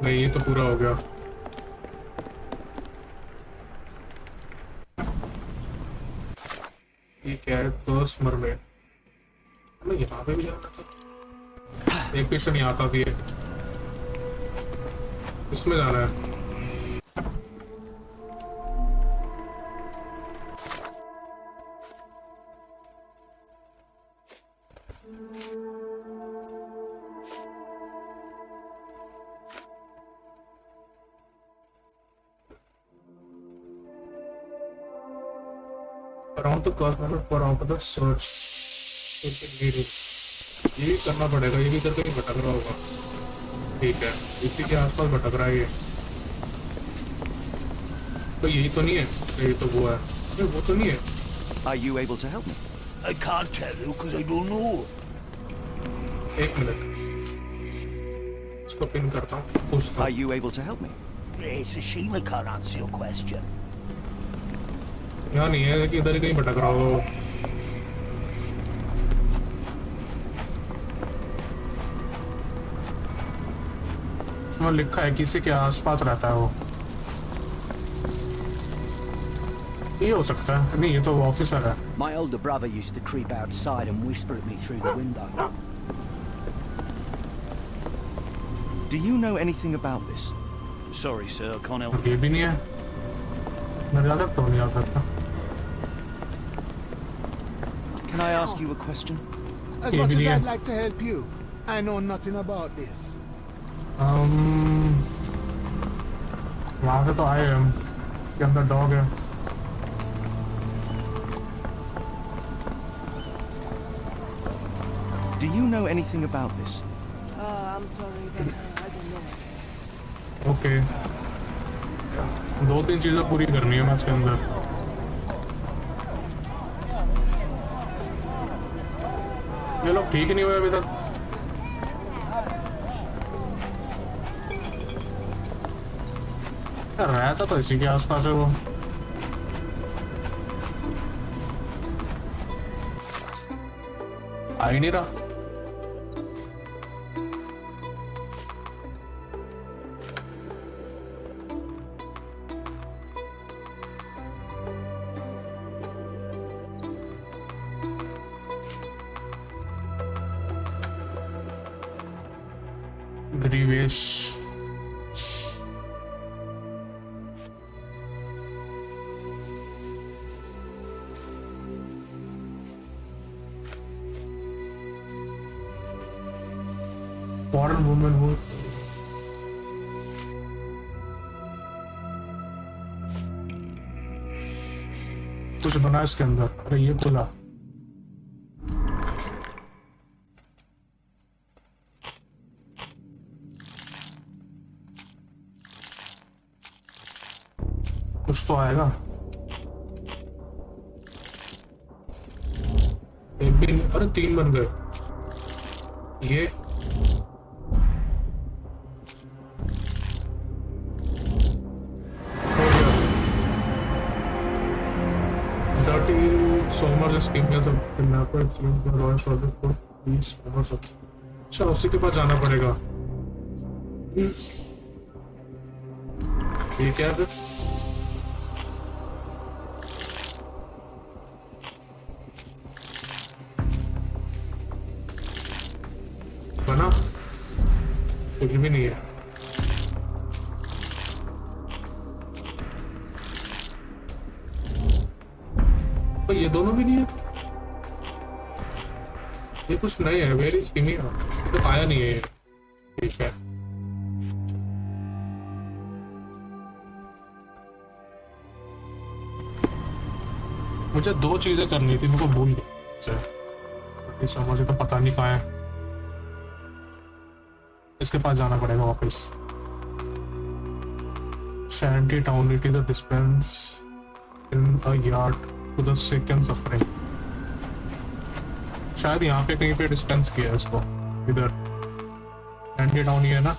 नहीं ये तो पूरा हो गया। ये क्या है? कर्स मरमेड। मैं यहाँ पे भी जाना था। एक क्वेश्चन यहाँ आता भी है। इसमें जाना है। Around the cosmos for out of the search. ये भी करना पड़ेगा। ये भी इधर कहीं भटक रहा होगा। ठीक है, इसी के आसपास भटक रहा है ये। तो यही तो नहीं है। यही तो वो है। ये वो तो नहीं है। Are you able to help me? I can't tell you because I don't know. एक मिनट। इसको पिन करता हूँ। पूछता हूँ। Are you able to help me? It's a shame I can't answer your question. यहाँ नहीं है कि इधर ही कहीं भटक रहा हो। इसमें लिखा है किसी के आसपास रहता है वो। ये हो सकता है। नहीं ये तो ऑफिसर है। My older brother used to creep outside and whisper at me through the window. Do you know anything about this? Sorry, sir, I can't help. ये भी नहीं है। मेरे ज़्यादा तो नहीं आता था। Can I ask you a question? As much as I'd like to help you, I know nothing about this. वहाँ से तो आए हम। के अंदर डॉग है। Do you know anything about this? I'm sorry, but I don't know. Okay. 2-3 चीजें पूरी करनी है मैच के अंदर। ये लोग ठीक नहीं हुए अभी तक। रहता तो इसी के आसपास है वो। आ ही नहीं रहा। ग्रीवेश फॉरेन वुमेन हो। कुछ बना इसके अंदर। अरे ये खुला। कुछ तो आएगा। एक भी नहीं। अरे 3 बन गए। ये अच्छा उसी के पास जाना पड़ेगा। ये क्या है? बना कुछ भी नहीं है। तो ये दोनों भी नहीं है। ये कुछ नहीं है। वेरी स्कीमी है तो आया नहीं है ये। ठीक है मुझे 2 चीजें करनी थी। मुझे भूल गया। मुझे तो पता नहीं कहाँ है। इसके पास जाना पड़ेगा वापस। Shanty town it is a dispense in a yard to the sick and suffering। शायद यहाँ पे कहीं पे डिस्पेंस किया है इसको। इधर Shanty town ही है ना।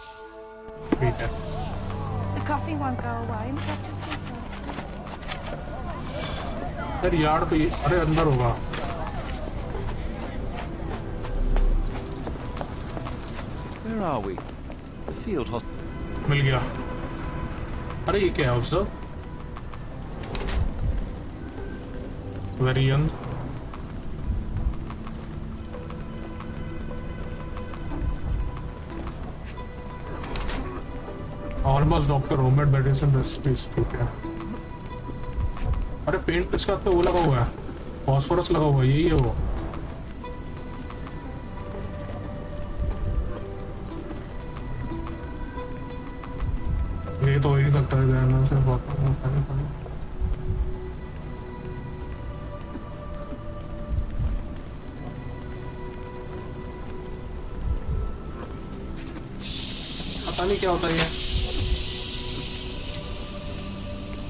ठीक है। The coughing won't go away and the doctor's too close. Sir yard तो अरे अंदर होगा। Where are we? The field hospital. मिल गया। अरे ये क्या है? Observe very young. Almost doctor homemade medicine recipes. ठीक है। अरे पेंट इसका तो वो लगा हुआ है। फॉस्फोरस लगा हुआ है। यही है वो। ये तो हो ही नहीं सकता है। से पता नहीं क्या होता है।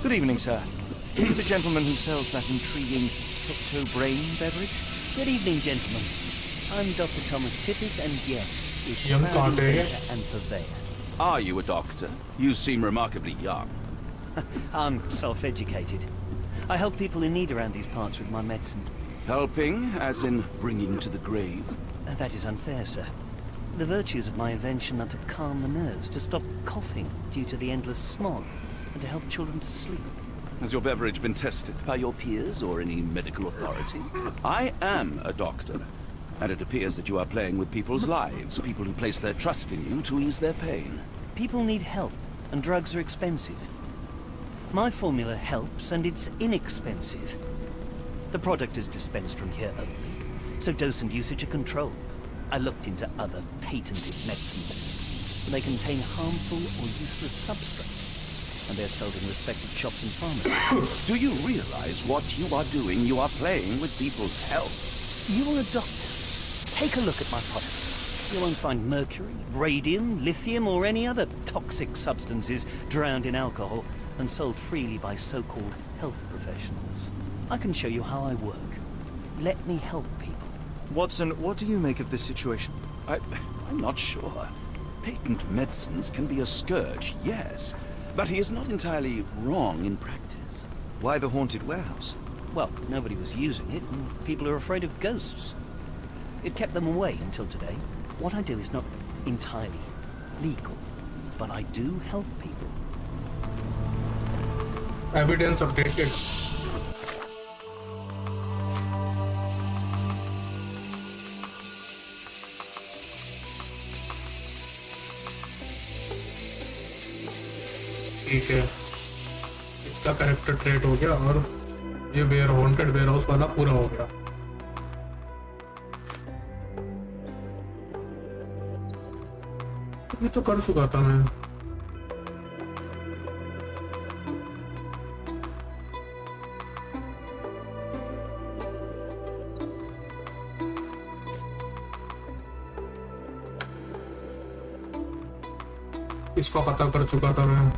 Good evening, sir. Are you the gentleman who sells that intriguing pecto-brain beverage? Good evening, gentlemen. I'm Dr. Thomas Tippett, and yes, it's Young proud Carter. inventor and purveyor. Are you a doctor? You seem remarkably young. I'm self-educated. I help people in need around these parts with my medicine. Helping, as in bringing to the grave? That is unfair, sir. The virtues of my invention are to calm the nerves, to stop coughing due to the endless smog, and to help children to sleep. Has your beverage been tested by your peers or any medical authority? I am a doctor, and it appears that you are playing with people's lives, people who place their trust in you to ease their pain. People need help, and drugs are expensive. My formula helps, and it's inexpensive. The product is dispensed from here only, so dose and usage are controlled. I looked into other patented medicines. They contain harmful or useless substrates, and they're sold in respected shops and pharmacies. Do you realize what you are doing? You are playing with people's health. You are a doctor. Take a look at my products. You won't find mercury, radium, lithium, or any other toxic substances drowned in alcohol and sold freely by so-called health professionals. I can show you how I work. Let me help people. Watson, what do you make of this situation? I'm not sure. Patent medicines can be a scourge, yes. But he is not entirely wrong in practice. Why the haunted warehouse? Well, nobody was using it, and people are afraid of ghosts. It kept them away until today. What I do is not entirely legal, but I do help people. Evidence updated. ठीक है, इसका character trait हो गया और ये haunted ware house वाला पूरा हो गया। ये तो कर चुका था मैं। इसको पता कर चुका था मैं।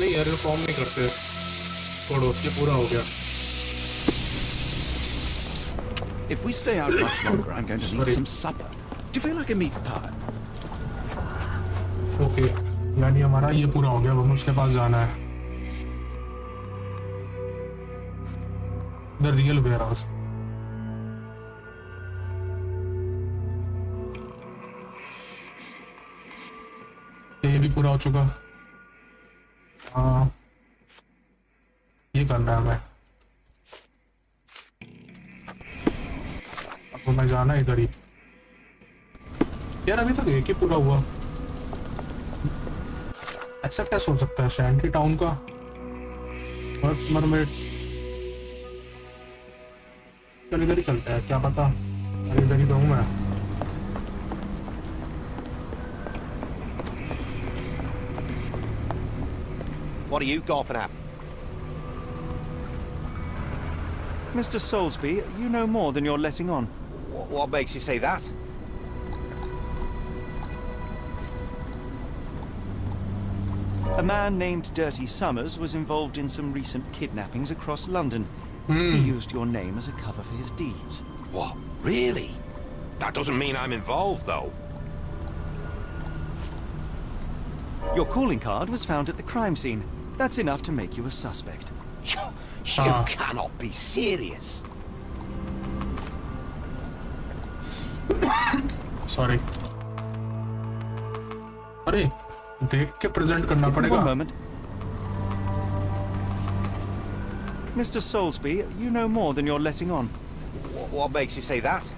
नहीं यार, फॉर्म नहीं करते, छोड़ो, ये पूरा हो गया। If we stay out much longer, I'm going to need some supper. Do you feel like a meat pie? Okay, यानी हमारा ये पूरा हो गया, हम उसके पास जाना है। The real warehouse. ये भी पूरा हो चुका। हाँ, ये करना है हमें। अब मैं जाना है इधर ही। यार अभी तक एक ही पूरा हुआ। ऐसा कैसे हो सकता है? सैंटी टाउन का फर्स्ट मरमेड। चल इधर ही चलता है, क्या पता। अरे इधर ही तो हूँ मैं। What are you gawping at? Mr. Soulsby, you know more than you're letting on. What makes you say that? A man named Dirty Summers was involved in some recent kidnappings across London. He used your name as a cover for his deeds. What? Really? That doesn't mean I'm involved, though. Your calling card was found at the crime scene. That's enough to make you a suspect. You cannot be serious. Sorry. अरे देख के present करना पड़ेगा। One moment. Mr. Soulsby, you know more than you're letting on. What makes you say that?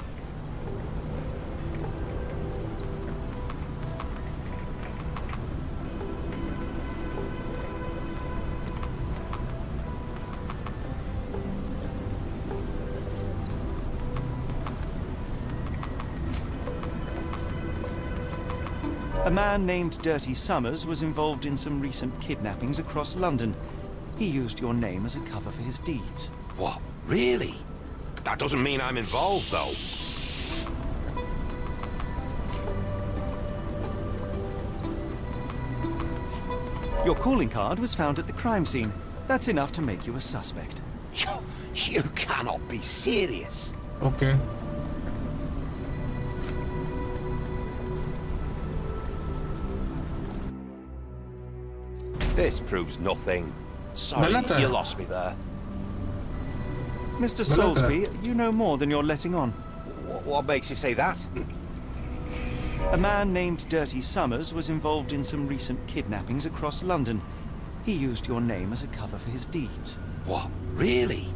A man named Dirty Summers was involved in some recent kidnappings across London. He used your name as a cover for his deeds. What? Really? That doesn't mean I'm involved, though. Your calling card was found at the crime scene. That's enough to make you a suspect. You cannot be serious. Okay. This proves nothing. Sorry, you lost me there. Mr. Soulsby, you know more than you're letting on. What makes you say that? A man named Dirty Summers was involved in some recent kidnappings across London. He used your name as a cover for his deeds. What? Really?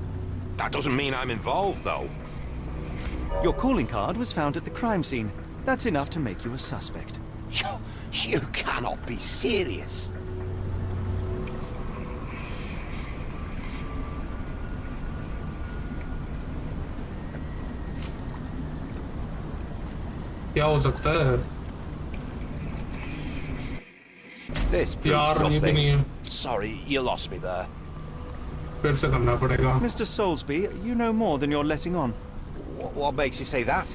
That doesn't mean I'm involved, though. Your calling card was found at the crime scene. That's enough to make you a suspect. You cannot be serious. क्या हो सकता है? This proves nothing. Sorry, you lost me there. फिर से करना पड़ेगा। Mr. Soulsby, you know more than you're letting on. What makes you say that?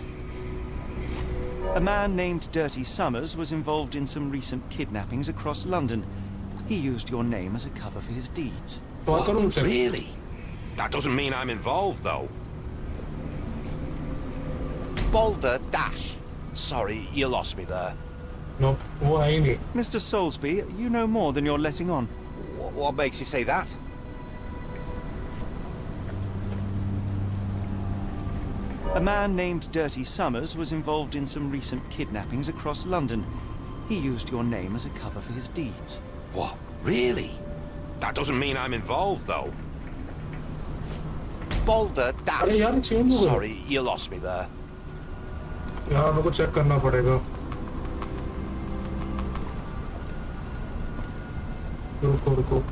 A man named Dirty Summers was involved in some recent kidnappings across London. He used your name as a cover for his deeds. Really? That doesn't mean I'm involved, though. Boulder Dash. Sorry, you lost me there. No, वो है ही नहीं। Mr. Soulsby, you know more than you're letting on. What makes you say that? A man named Dirty Summers was involved in some recent kidnappings across London. He used your name as a cover for his deeds. What? Really? That doesn't mean I'm involved, though. Boulder अरे यार Dash. change हो गया। Sorry, you lost me there. यार मेरे को check करना पड़ेगा। रुको रुको।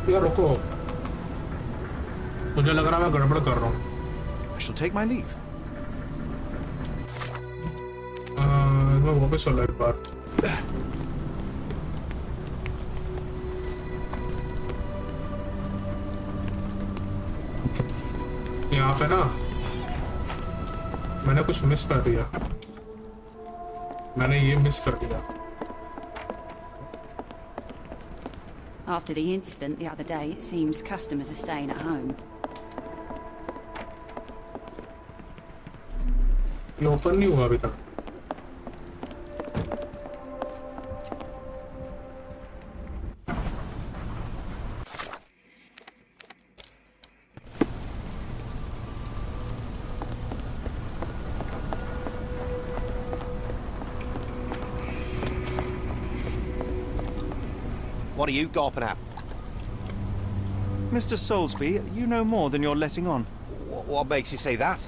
यार रुको। मुझे लग रहा है मैं गड़बड़ कर रहा हूँ। I shall take my leave. मैं वापस चला एक बार। यहाँ पे ना मैंने कुछ मिस कर दिया। मैंने ये मिस कर दिया। After the incident the other day, it seems customers are staying at home. ये ओपन नहीं हुआ अभी तक। What are you gawping at? Mr. Soulsby, you know more than you're letting on. What makes you say that?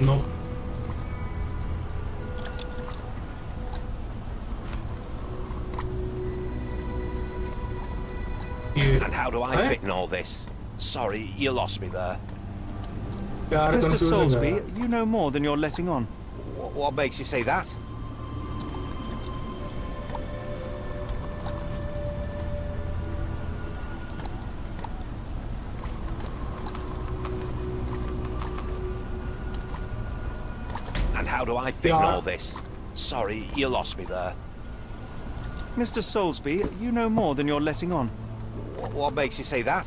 No. And how do I fit in all this? Sorry, you lost me there. Mr. Soulsby, you know more than you're letting on. What makes you say that? And how do I fit in all this? Sorry, you lost me there. Mr. Soulsby, you know more than you're letting on. What makes you say that?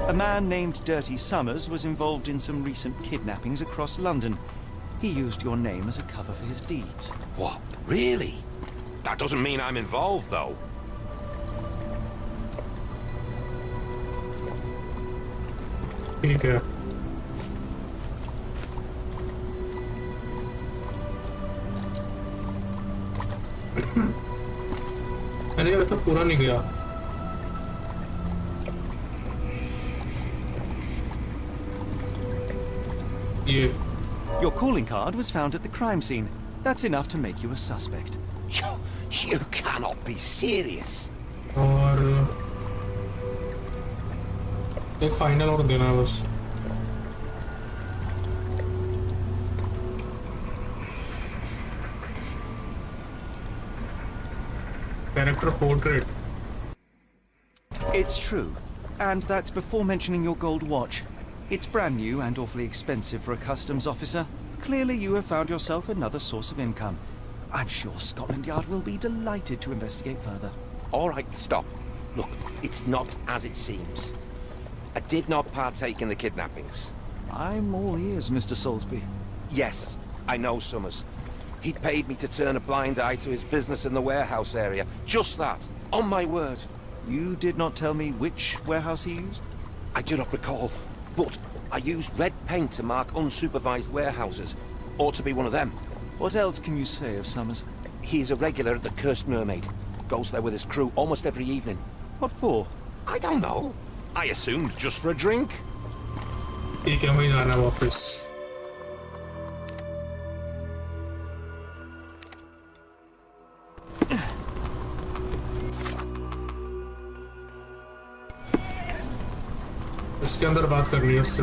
A man named Dirty Summers was involved in some recent kidnappings across London. He used your name as a cover for his deeds. What? Really? That doesn't mean I'm involved, though. ठीक है। अरे ये तो पूरा नहीं गया। Your calling card was found at the crime scene. That's enough to make you a suspect. You cannot be serious. और एक फाइनल और देना है बस. Character portrait. It's true. And that's before mentioning your gold watch. It's brand new and awfully expensive for a customs officer. Clearly you have found yourself another source of income. I'm sure Scotland Yard will be delighted to investigate further. All right, stop. Look, it's not as it seems. I did not partake in the kidnappings. I'm all ears, Mr. Soulsby. Yes, I know Summers. He paid me to turn a blind eye to his business in the warehouse area. Just that. On my word. You did not tell me which warehouse he used? I do not recall. But I used red paint to mark unsupervised warehouses. Ought to be one of them. What else can you say of Summers? He's a regular at the Cursed Mermaid. Goes there with his crew almost every evening. What for? I don't know. I assumed just for a drink. ठीक है मैं जाना वापस. इसके अंदर बात करनी है उससे.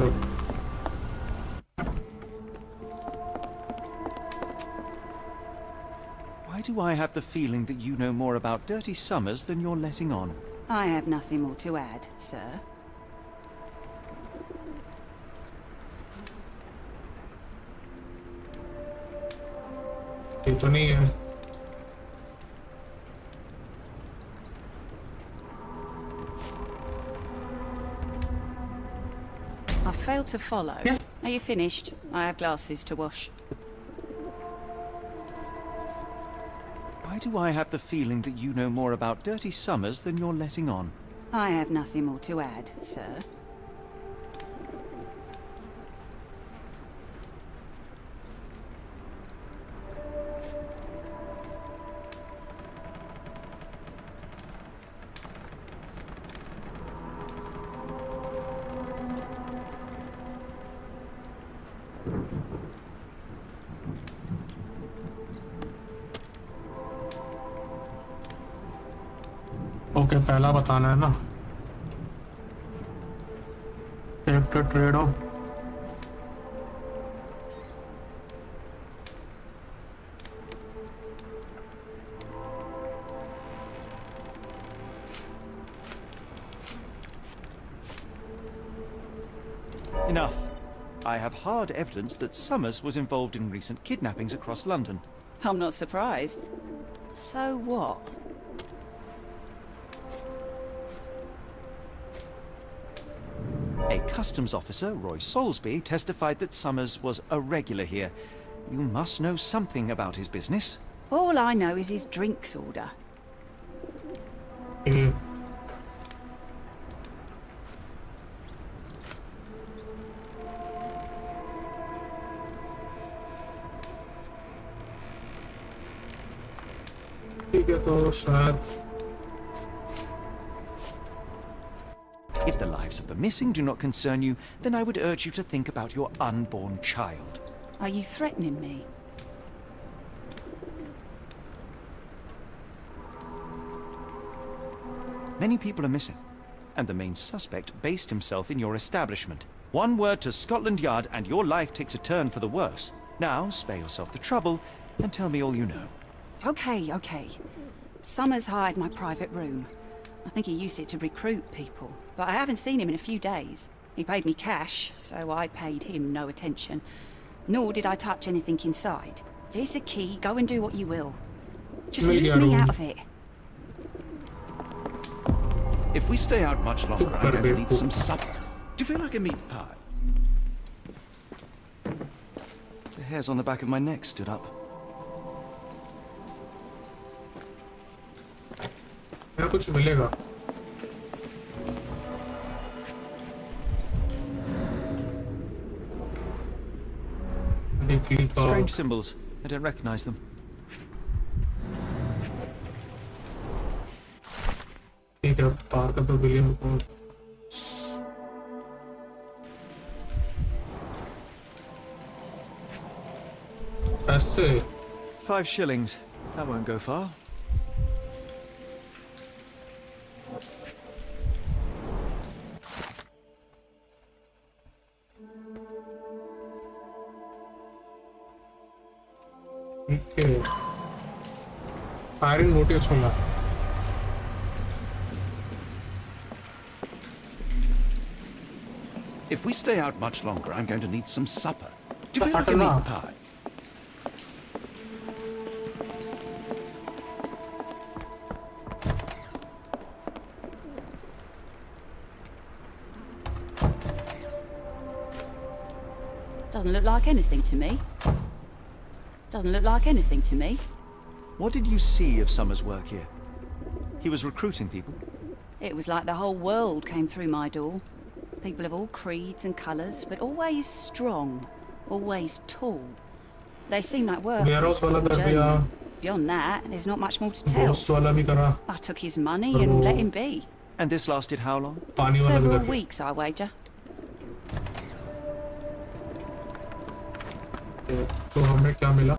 Why do I have the feeling that you know more about Dirty Summers than you're letting on? I have nothing more to add, sir. ये तो नहीं है. I failed to follow. Yeah. Are you finished? I have glasses to wash. Why do I have the feeling that you know more about Dirty Summers than you're letting on? I have nothing more to add, sir. Okay पहला बताना है ना. Character trade off. Enough. I have hard evidence that Summers was involved in recent kidnappings across London. I'm not surprised. So what? A customs officer, Roy Soulsby, testified that Summers was a regular here. You must know something about his business. All I know is his drinks order. ठीक है तो शायद. If the lives of the missing do not concern you, then I would urge you to think about your unborn child. Are you threatening me? Many people are missing, and the main suspect based himself in your establishment. One word to Scotland Yard and your life takes a turn for the worse. Now, spare yourself the trouble and tell me all you know. Okay. Summers hired my private room. I think he used it to recruit people, but I haven't seen him in a few days. He paid me cash, so I paid him no attention. Nor did I touch anything inside. Here's the key, go and do what you will. Just leave me out of it. If we stay out much longer, I'm going to need some supper. Do you feel like a meat pie? The hairs on the back of my neck stood up. यहाँ कुछ मिलेगा. Strange symbols. I don't recognize them. ठीक है पार कर दो William को. ऐसे 5 shillings. That won't go far. Okay. Firing notice होगा. If we stay out much longer, I'm going to need some supper. Do you feel like a Patana. meat pie? Doesn't look like anything to me. Doesn't look like anything to me. What did you see of Summer's work here? He was recruiting people? It was like the whole world came through my door. People of all creeds and colours, but always strong, always tall. They seem like workers, journeymen. Beyond that, there's not much more to tell. I took his money and let him be. And this lasted how long? Several weeks, I wager. तो हमें क्या मिला?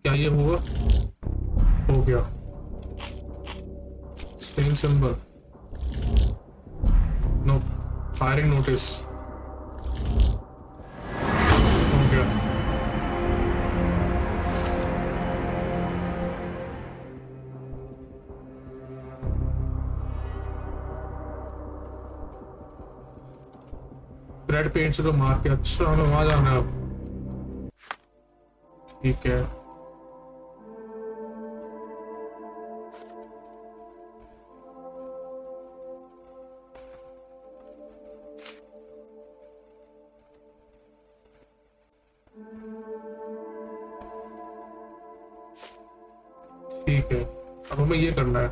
क्या ये हुआ? हो गया. Staying symbol. No. Firing notice. हो गया. रेड पेंट से तो मार के. अच्छा हमें वहां जाना है अब. ठीक है. ठीक है, अब हमें ये करना है.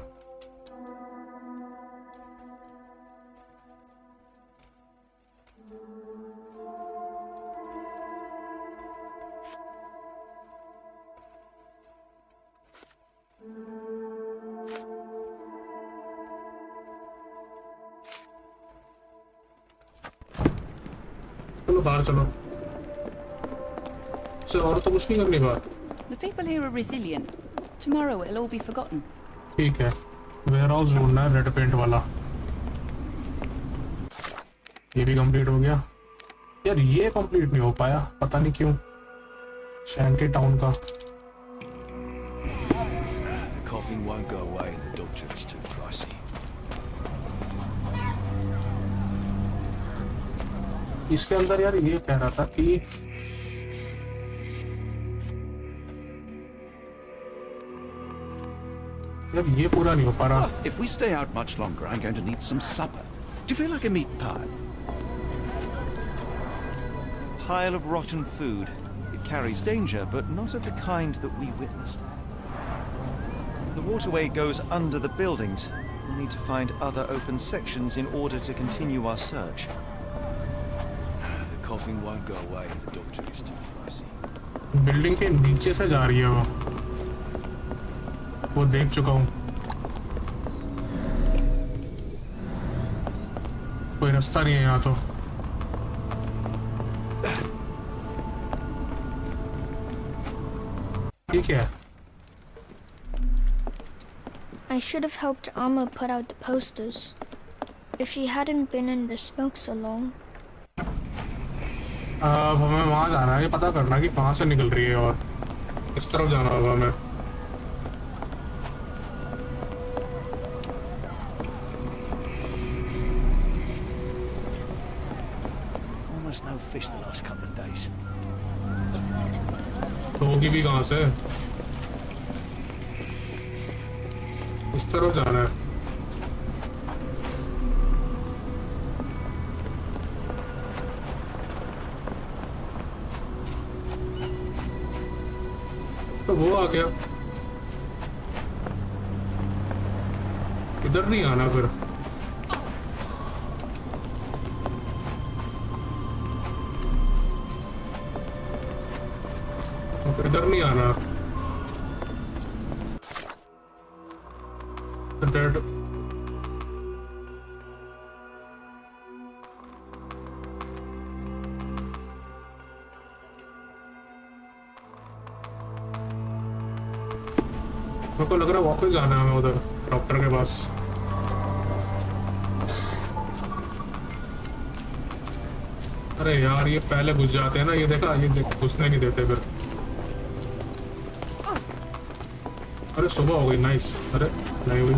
चलो बाहर चलो. से और तो कुछ नहीं करनी बात. The people here are resilient. Tomorrow it'll all be forgotten. ठीक है. वेयरहाउस ढूंढना है रेड पेंट वाला. ये भी कंप्लीट हो गया. यार ये कंप्लीट नहीं हो पाया, पता नहीं क्यों. शैंटी टाउन का. The coughing won't go away and the doctor is too pricey. इसके अंदर यार ये कह रहा था कि यार ये पूरा नहीं हो पा रहा. If we stay out much longer, I'm going to need some supper. Do you feel like a meat pie? Pile of rotten food. It carries danger, but not of the kind that we witnessed. The waterway goes under the buildings. We'll need to find other open sections in order to continue our search. The coughing won't go away and the doctor is too pricey. Building के नीचे से जा रही है वो देख चुका हूँ. कोई रास्ता नहीं है यहाँ तो. ठीक है. I should have helped Amma put out the posters. If she hadn't been in the smoke so long. अब हमें वहाँ जाना है. ये पता करना कि कहाँ से निकल रही है और इस तरफ जाना होगा हमें. Almost no fish the last couple of days. तो होगी भी कहाँ से? इस तरफ जाना है. तो वो आ गया. इधर नहीं आना फिर. इधर नहीं आना. मेरे को लग रहा है वापस जाना है हमें उधर डॉक्टर के पास। अरे यार ये पहले घुस जाते हैं ना, ये देखा, ये देख घुसने नहीं देते फिर। अरे सुबह हो गई, नाइस। अरे नहीं हुई।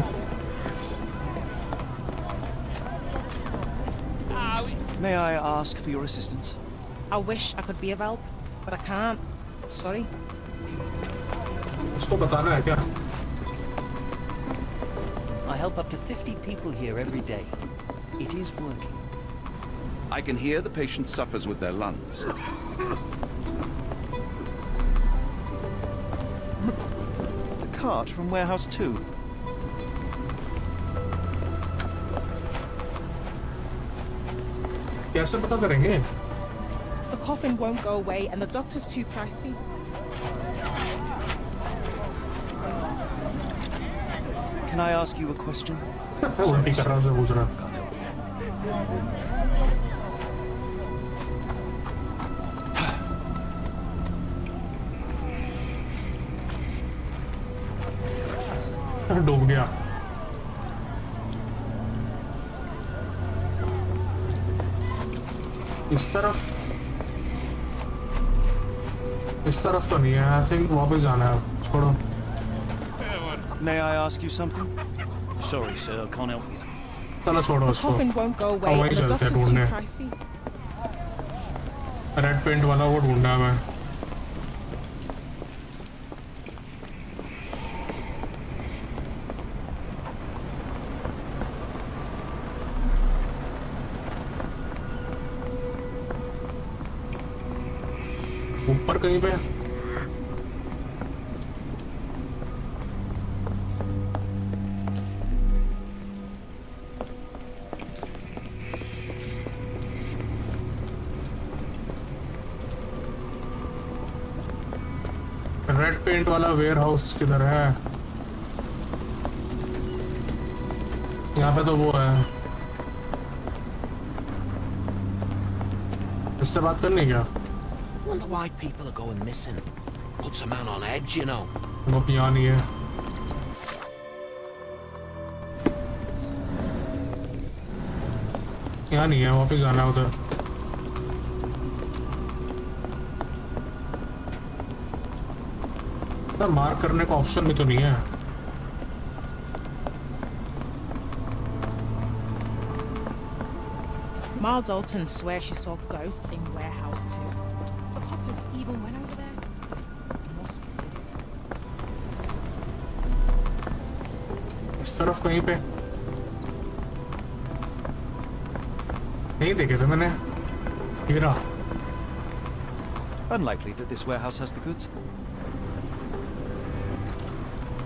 May I ask for your assistance? I wish I could be of help, but I can't. Sorry. उसको बताना है क्या? I help up to 50 people here every day. It is working. I can hear the patient suffers with their lungs. The cart from warehouse 2. कैसे पता करेंगे? The coffin won't go away and the doctor's too pricey. Can I ask you a question? उल्टी कर रहा हूँ, पूछ रहा। डूब गया। इस तरफ तो नहीं है। आई थिंक वापस जाना है, छोड़ो। May I ask you something? Sorry, sir, I can't help you. चलो छोड़ो The उसको। coffin won't go away वही and the चलते हैं doctor's too ढूंढने। pricey. रेड पेंट वाला वो ढूंढना है मैं। ऊपर कहीं पे रेड पेंट वाला वेयर हाउस किधर है? यहाँ पे तो वो है। इससे बात करनी क्या? Wonder why people are going missing. Puts a man on edge, you know. वो यहाँ नहीं है। यहाँ नहीं है, वापस जाना है उधर। सर मार्क करने का ऑप्शन भी तो नहीं है। Mal Dalton swears she saw ghosts in warehouse 2. The coppers even went over there. Must be serious. इस तरफ कहीं पे नहीं देखे थे मैंने। हीरा। Unlikely that this warehouse has the goods.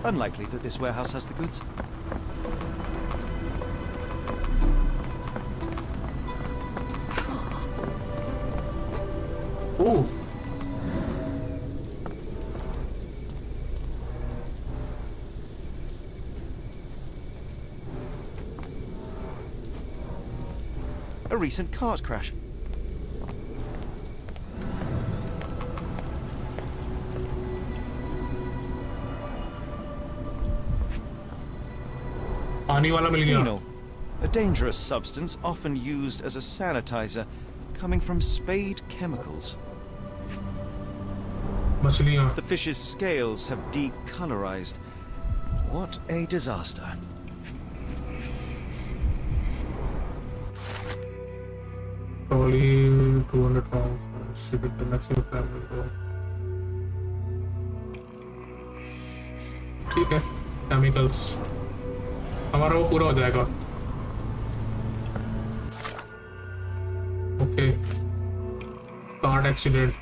Unlikely that this warehouse has the goods. Ooh. A recent cart crash. पानी वाला मिल गया। Phenol, a dangerous substance often used as a sanitizer, coming from spade chemicals. मछलियाँ। The fish's scales have decolorized. What a disaster. Probably 200 pounds. Ship it to maximum family. ठीक है, chemicals हमारा वो पूरा हो जाएगा। Okay, card accident.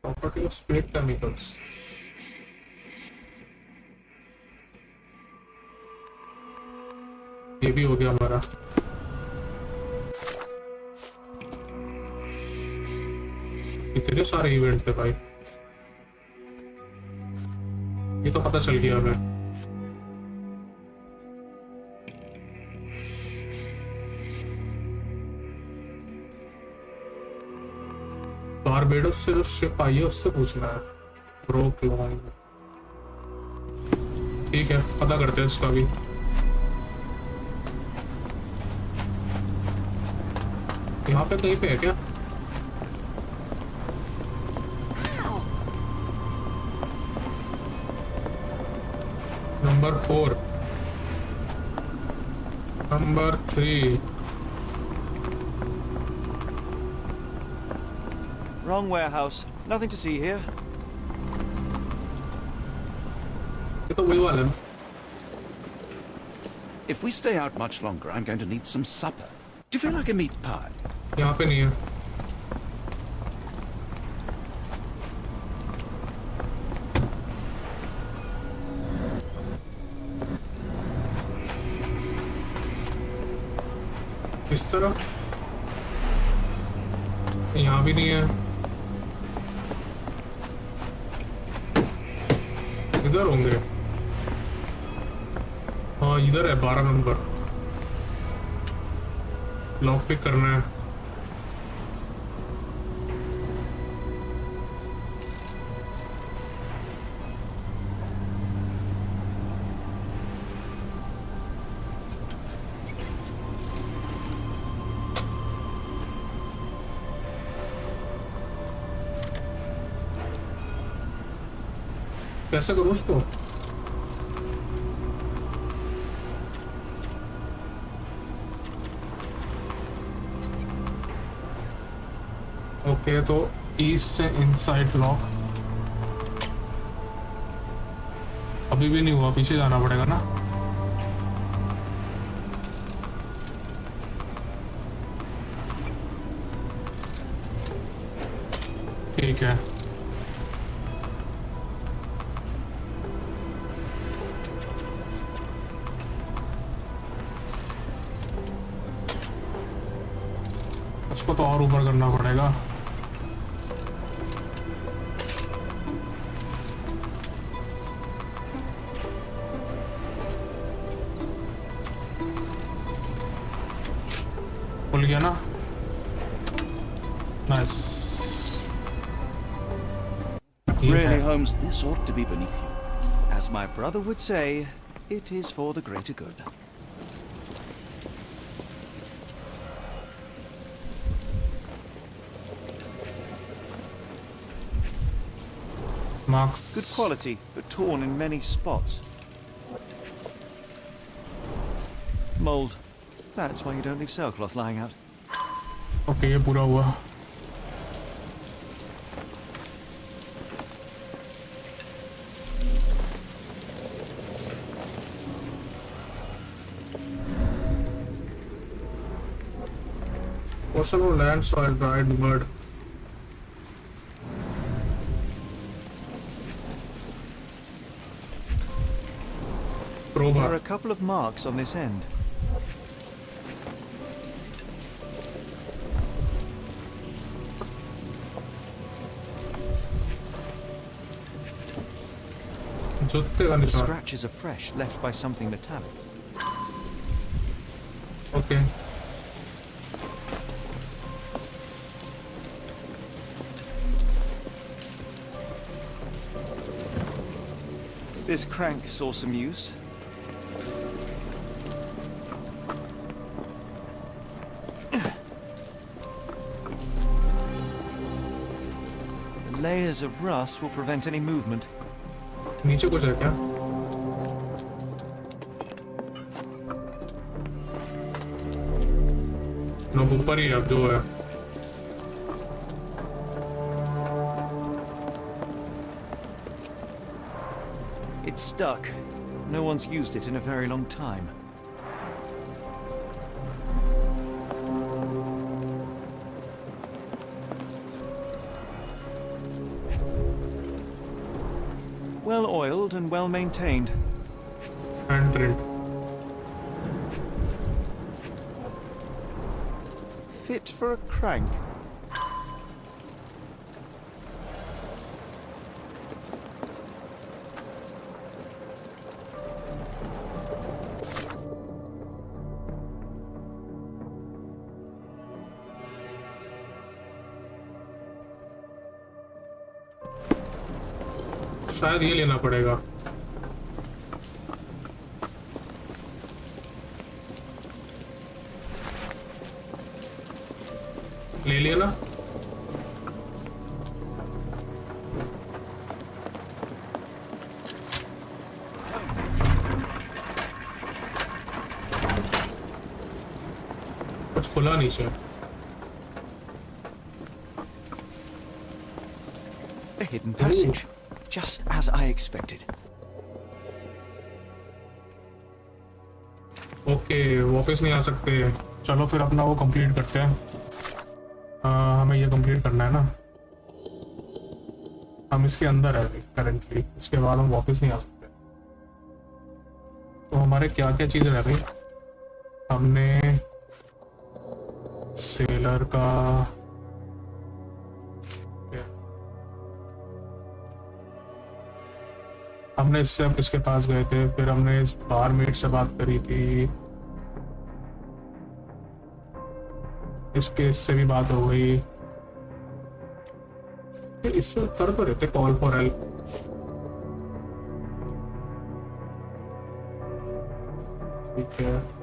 Property of spade chemicals. ये भी हो गया हमारा। इतने सारे इवेंट थे भाई, ये तो पता चल गया हमें। बारबेडोस से जो शिप आई है उससे पूछना है। ब्रोक लॉन्ग, ठीक है, पता करते हैं इसका भी। यहाँ पे कहीं पे है क्या? Number 4, number 3। Wrong warehouse. Nothing to see here. ये तो वही वाला है। If we stay out much longer, I'm going to need some supper. Do you feel like a meat pie? यहाँ पे नहीं है। इस तरफ यहाँ भी नहीं है। इधर होंगे। हाँ इधर है 12 नंबर। लॉक पिक करना है। कैसे करूँ उसको? ओके, तो ईस्ट से इनसाइड लॉक। अभी भी नहीं हुआ, पीछे जाना पड़ेगा ना। ठीक है, इसको तो और ऊपर करना पड़ेगा। खुल गया ना? Nice. Really, Holmes, this ought to be beneath you. As my brother would say, it is for the greater good. Marks. Good quality, but torn in many spots. Mold. That's why you don't leave sailcloth lying out. Okay, ये पूरा हुआ। Ocean or land, soil, dried mud. There are a couple of marks on this end. The scratches are fresh, left by something metallic. Okay. This crank saw some use. The layers of rust will prevent any movement. नीचे कुछ है क्या? No, ऊपर ही अब जो है। It's stuck. No one's used it in a very long time. Well oiled and well maintained. And drilled. Fit for a crank. शायद ये लेना पड़ेगा। ले लिया ना? कुछ खुला नीचे। A hidden passage, just as I expected. Okay, वापस नहीं आ सकते। चलो फिर अपना वो कंप्लीट करते हैं। हमें ये कंप्लीट करना है ना। हम इसके अंदर है करेंटली, इसके बाद हम वापस नहीं आ सकते। तो हमारे क्या क्या चीज़ें रह गई? हमने सेलर का हमने इससे अब किसके पास गए थे, फिर हमने इस बारमेट से बात करी थी, इसके इससे भी बात हो गई। इससे कर तो रहते कॉल फॉर हेल्प। ठीक है,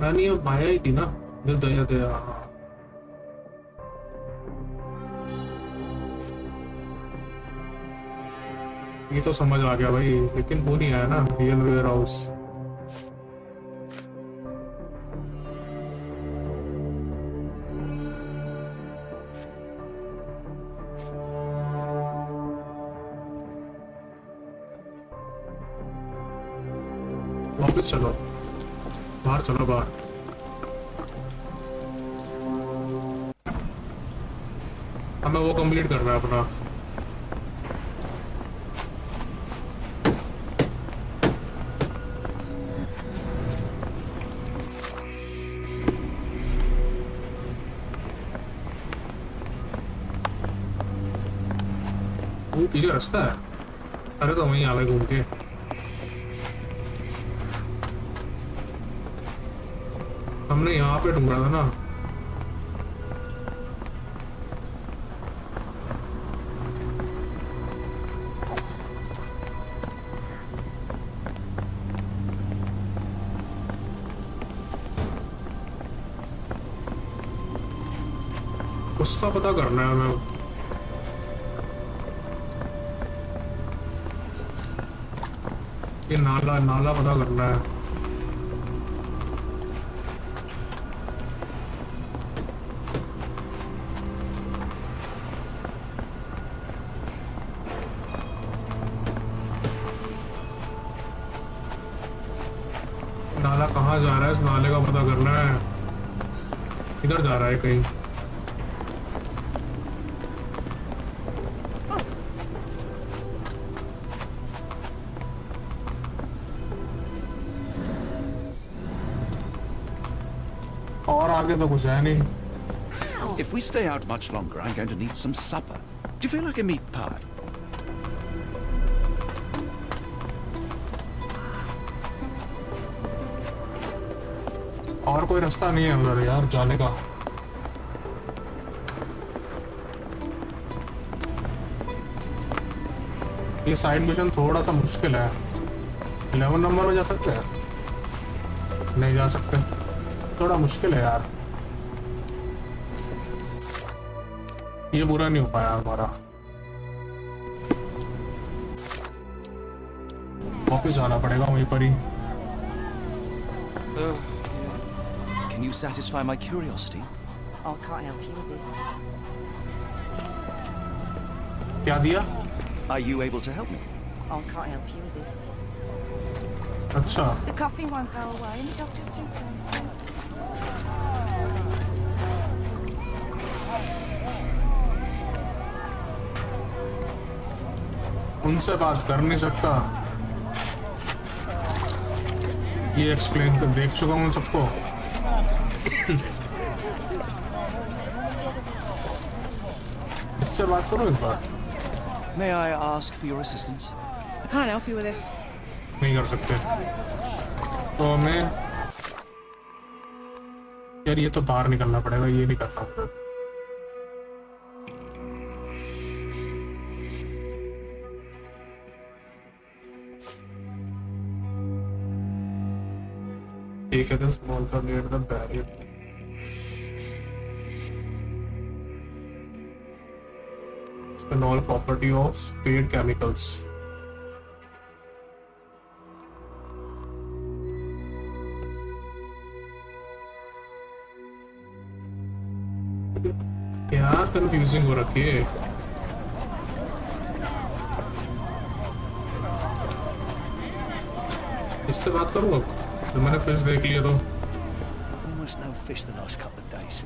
रानी अब माया ही थी ना, दया दया। ये तो समझ आ गया भाई, लेकिन वो नहीं आया ना रियल वेयर हाउस। वापस चलो, बाहर चलो, बाहर। हमें वो कंप्लीट करना है अपना। वो पीछे रास्ता है। अरे तो वहीं आ गए घूम के। हमने यहाँ पे ढूंढा था ना। उसका पता करना है हमें। ये नाला नाला पता करना है। नाला कहाँ जा रहा है, इस नाले का पता करना है। इधर जा रहा है कहीं। और आगे तो कुछ है नहीं। If we stay out much longer, I'm going to need some supper. Do you feel like a meat pie? और कोई रास्ता नहीं है उधर यार जाने का। ये साइड मिशन थोड़ा सा मुश्किल है। 11 नंबर में जा सकते हैं? नहीं जा सकते, थोड़ा मुश्किल है यार। ये बुरा नहीं हो पाया हमारा। वापस जाना पड़ेगा वहीं पर ही। Can you satisfy my curiosity? I can't help you with this. क्या दिया? Are you able to help me? I can't help you with this. अच्छा, The coughing won't go away and the doctor's too pricey. उनसे बात कर नहीं सकता। ये explain कर देख चुका हूँ सबको। इससे बात करो एक बार। May I ask for your assistance? I can't help you with this. नहीं कर सकते तो हमें यार ये तो बाहर निकलना पड़ेगा, ये नहीं करता हूँ। ठीक है तो स्मॉल का near the barrier. Phenol property of paid chemicals. क्या कंफ्यूजिंग हो रखी है। इससे बात करूँ अब तो मैंने फिश देख लिया तो Almost no fish the last couple of days.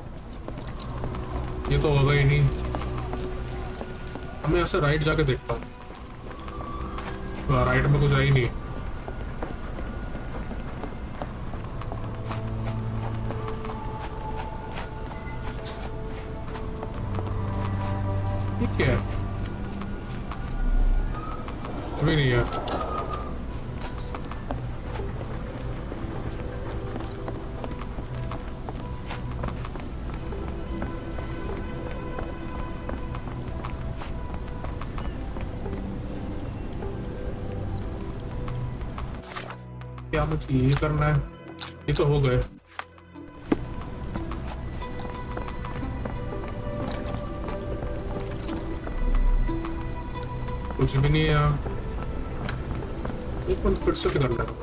ये तो होगा ही नहीं। अब मैं ऐसे राइट जाके देखता हूँ। राइट में कुछ है ही नहीं। ठीक है कुछ भी नहीं है। क्या मुझे ये करना है? ये तो हो गए। कुछ भी नहीं है यार। एक मिनट फिर से करना है।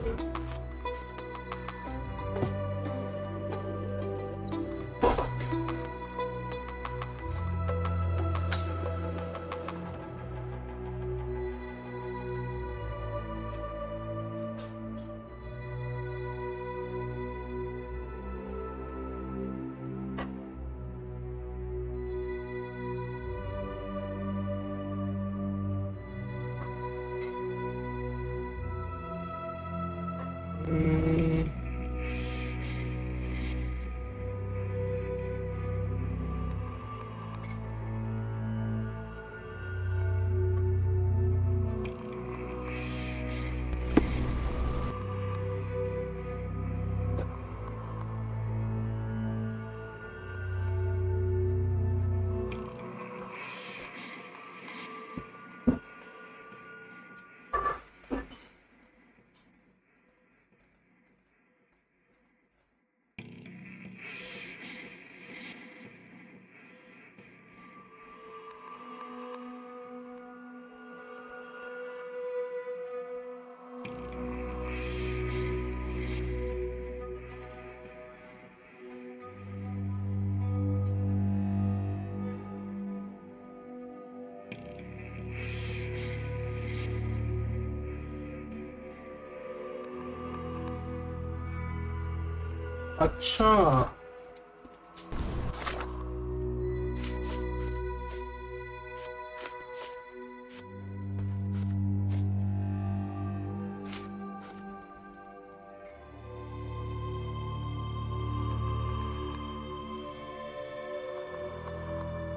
अच्छा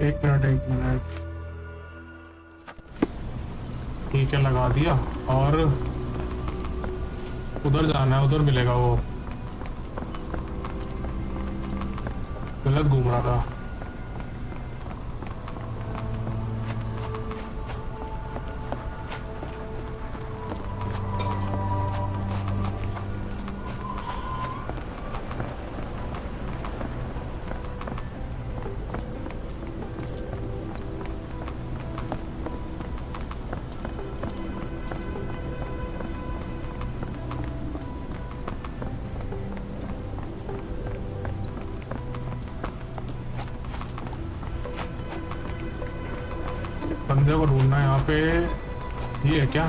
एक मिनट ठीक है लगा दिया और उधर जाना है, उधर मिलेगा वो। गलत घूम रहा था। बंदे को ढूंढना है यहाँ पे। ये है क्या?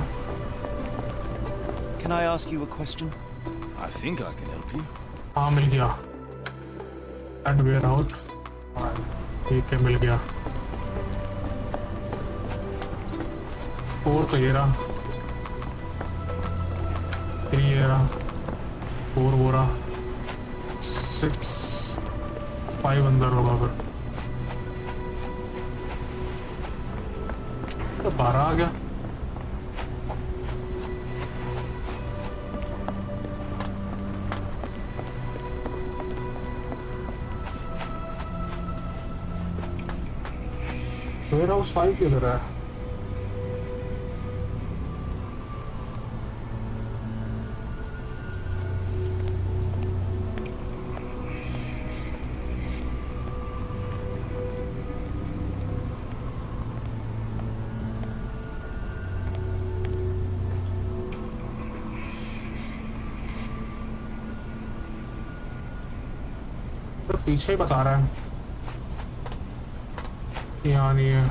Can I ask you a question? I think I can help you. हाँ मिल गया। Add warehouse। ठीक है मिल गया। और तो ये रहा, 3 ये रहा, 4 वो रहा, 6 5 अंदर होगा फिर। तो 12 आ गया। वेयर हाउस 5 किधर है? तो पीछे ही बता रहा है कि यहाँ नहीं है,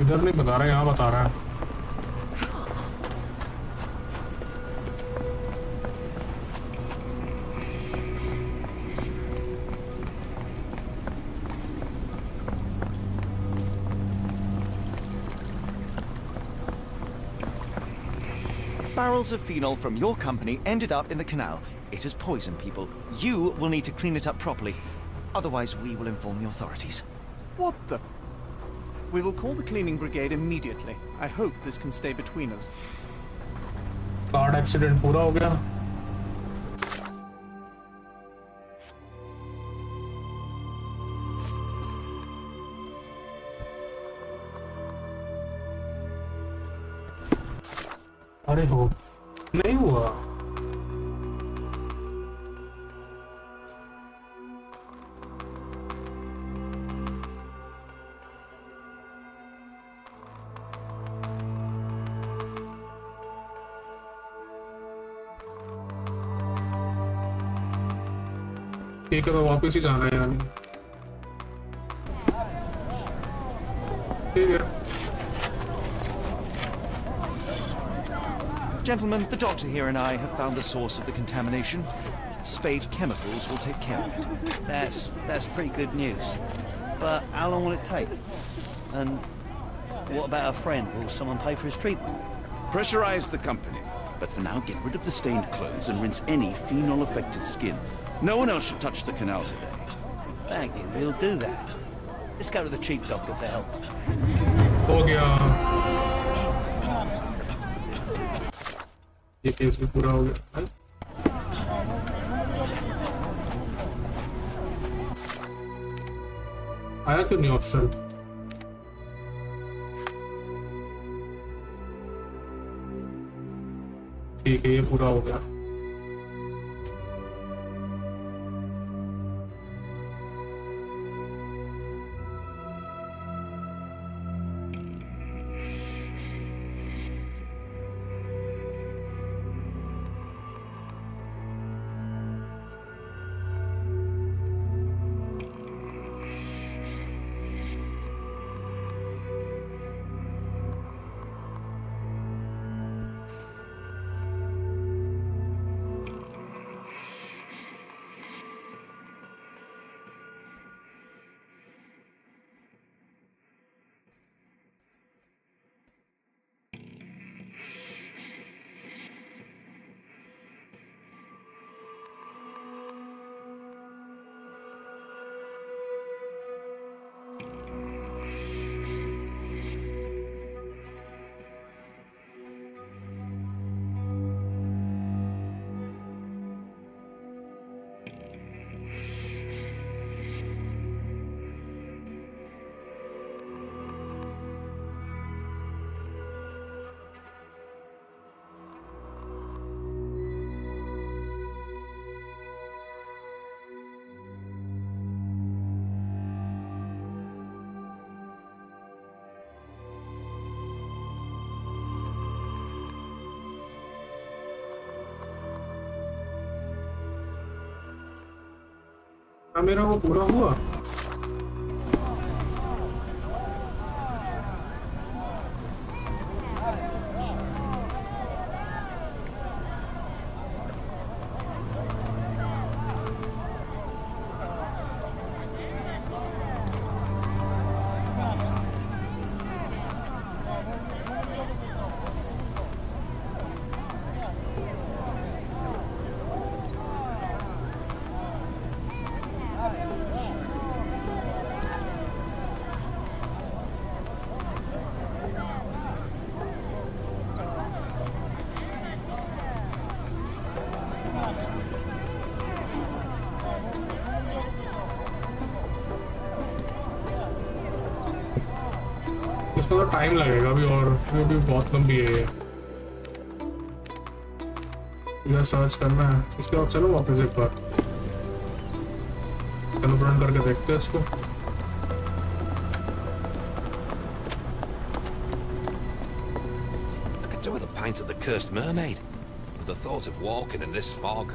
इधर नहीं बता रहा है, यहाँ बता रहा है। Barrels of phenol from your company ended up in the canal. It has poisoned people. You will need to clean it up properly. Otherwise, we will inform the authorities. What the? We will call the cleaning brigade immediately. I hope this can stay between us. Car accident पूरा हो गया। अरे हो नहीं हुआ। ठीक है, तो वापस ही जाना है यानी। ठीक है। Gentlemen, the doctor here and I have found the source of the contamination. Spade Chemicals will take care of it. That's pretty good news. But how long will it take? And what about our friend? Will someone pay for his treatment? Pressurize the company. But for now, get rid of the stained clothes and rinse any phenol-affected skin. No one else should touch the canal today. Thank you, we'll do that. Let's go to the chief doctor for help. हो गया, ये case भी पूरा हो गया। आया क्यों नहीं ऑप्शन? ठीक है, ये पूरा हो गया। मेरा वो पूरा हुआ। इसमें तो टाइम लगेगा अभी और ये भी बहुत लंबी है ये। इधर सर्च करना है इसके बाद चलो वापस एक बार चलो रन करके देखते हैं इसको। I could do with a pint of the cursed mermaid. With the thought of walking in this fog.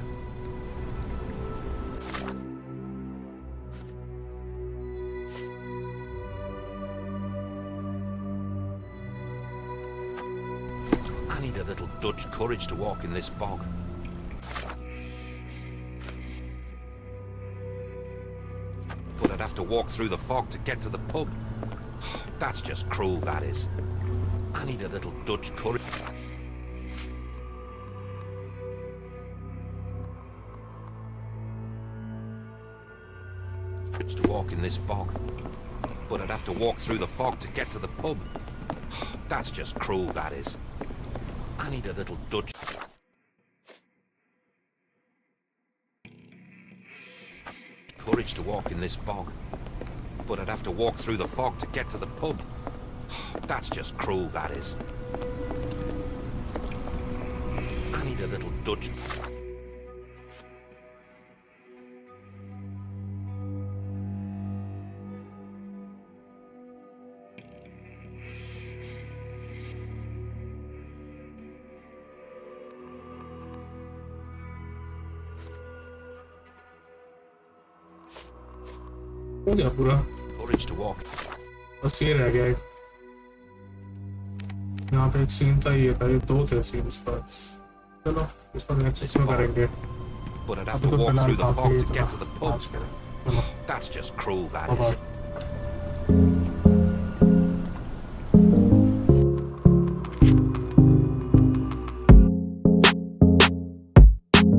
I need a little Dutch courage to walk in this fog. But I'd have to walk through the fog to get to the pub. That's just cruel, that is. I need a little Dutch courage. To walk in this fog. But I'd have to walk through the fog to get to the pub. That's just cruel, that is. I need a little Dutch courage to walk in this fog. But I'd have to walk through the fog to get to the pub. That's just cruel, that is. I need a little Dutch. हो गया पूरा Courage to walk. बस ये रह गया एक। यहाँ पे एक सीन था ये था ये दो थे सीन इस पर चलो इस पर नेक्स्ट में करेंगे। But I'd have to walk through the fog to get to the pub. That's just cruel, that is.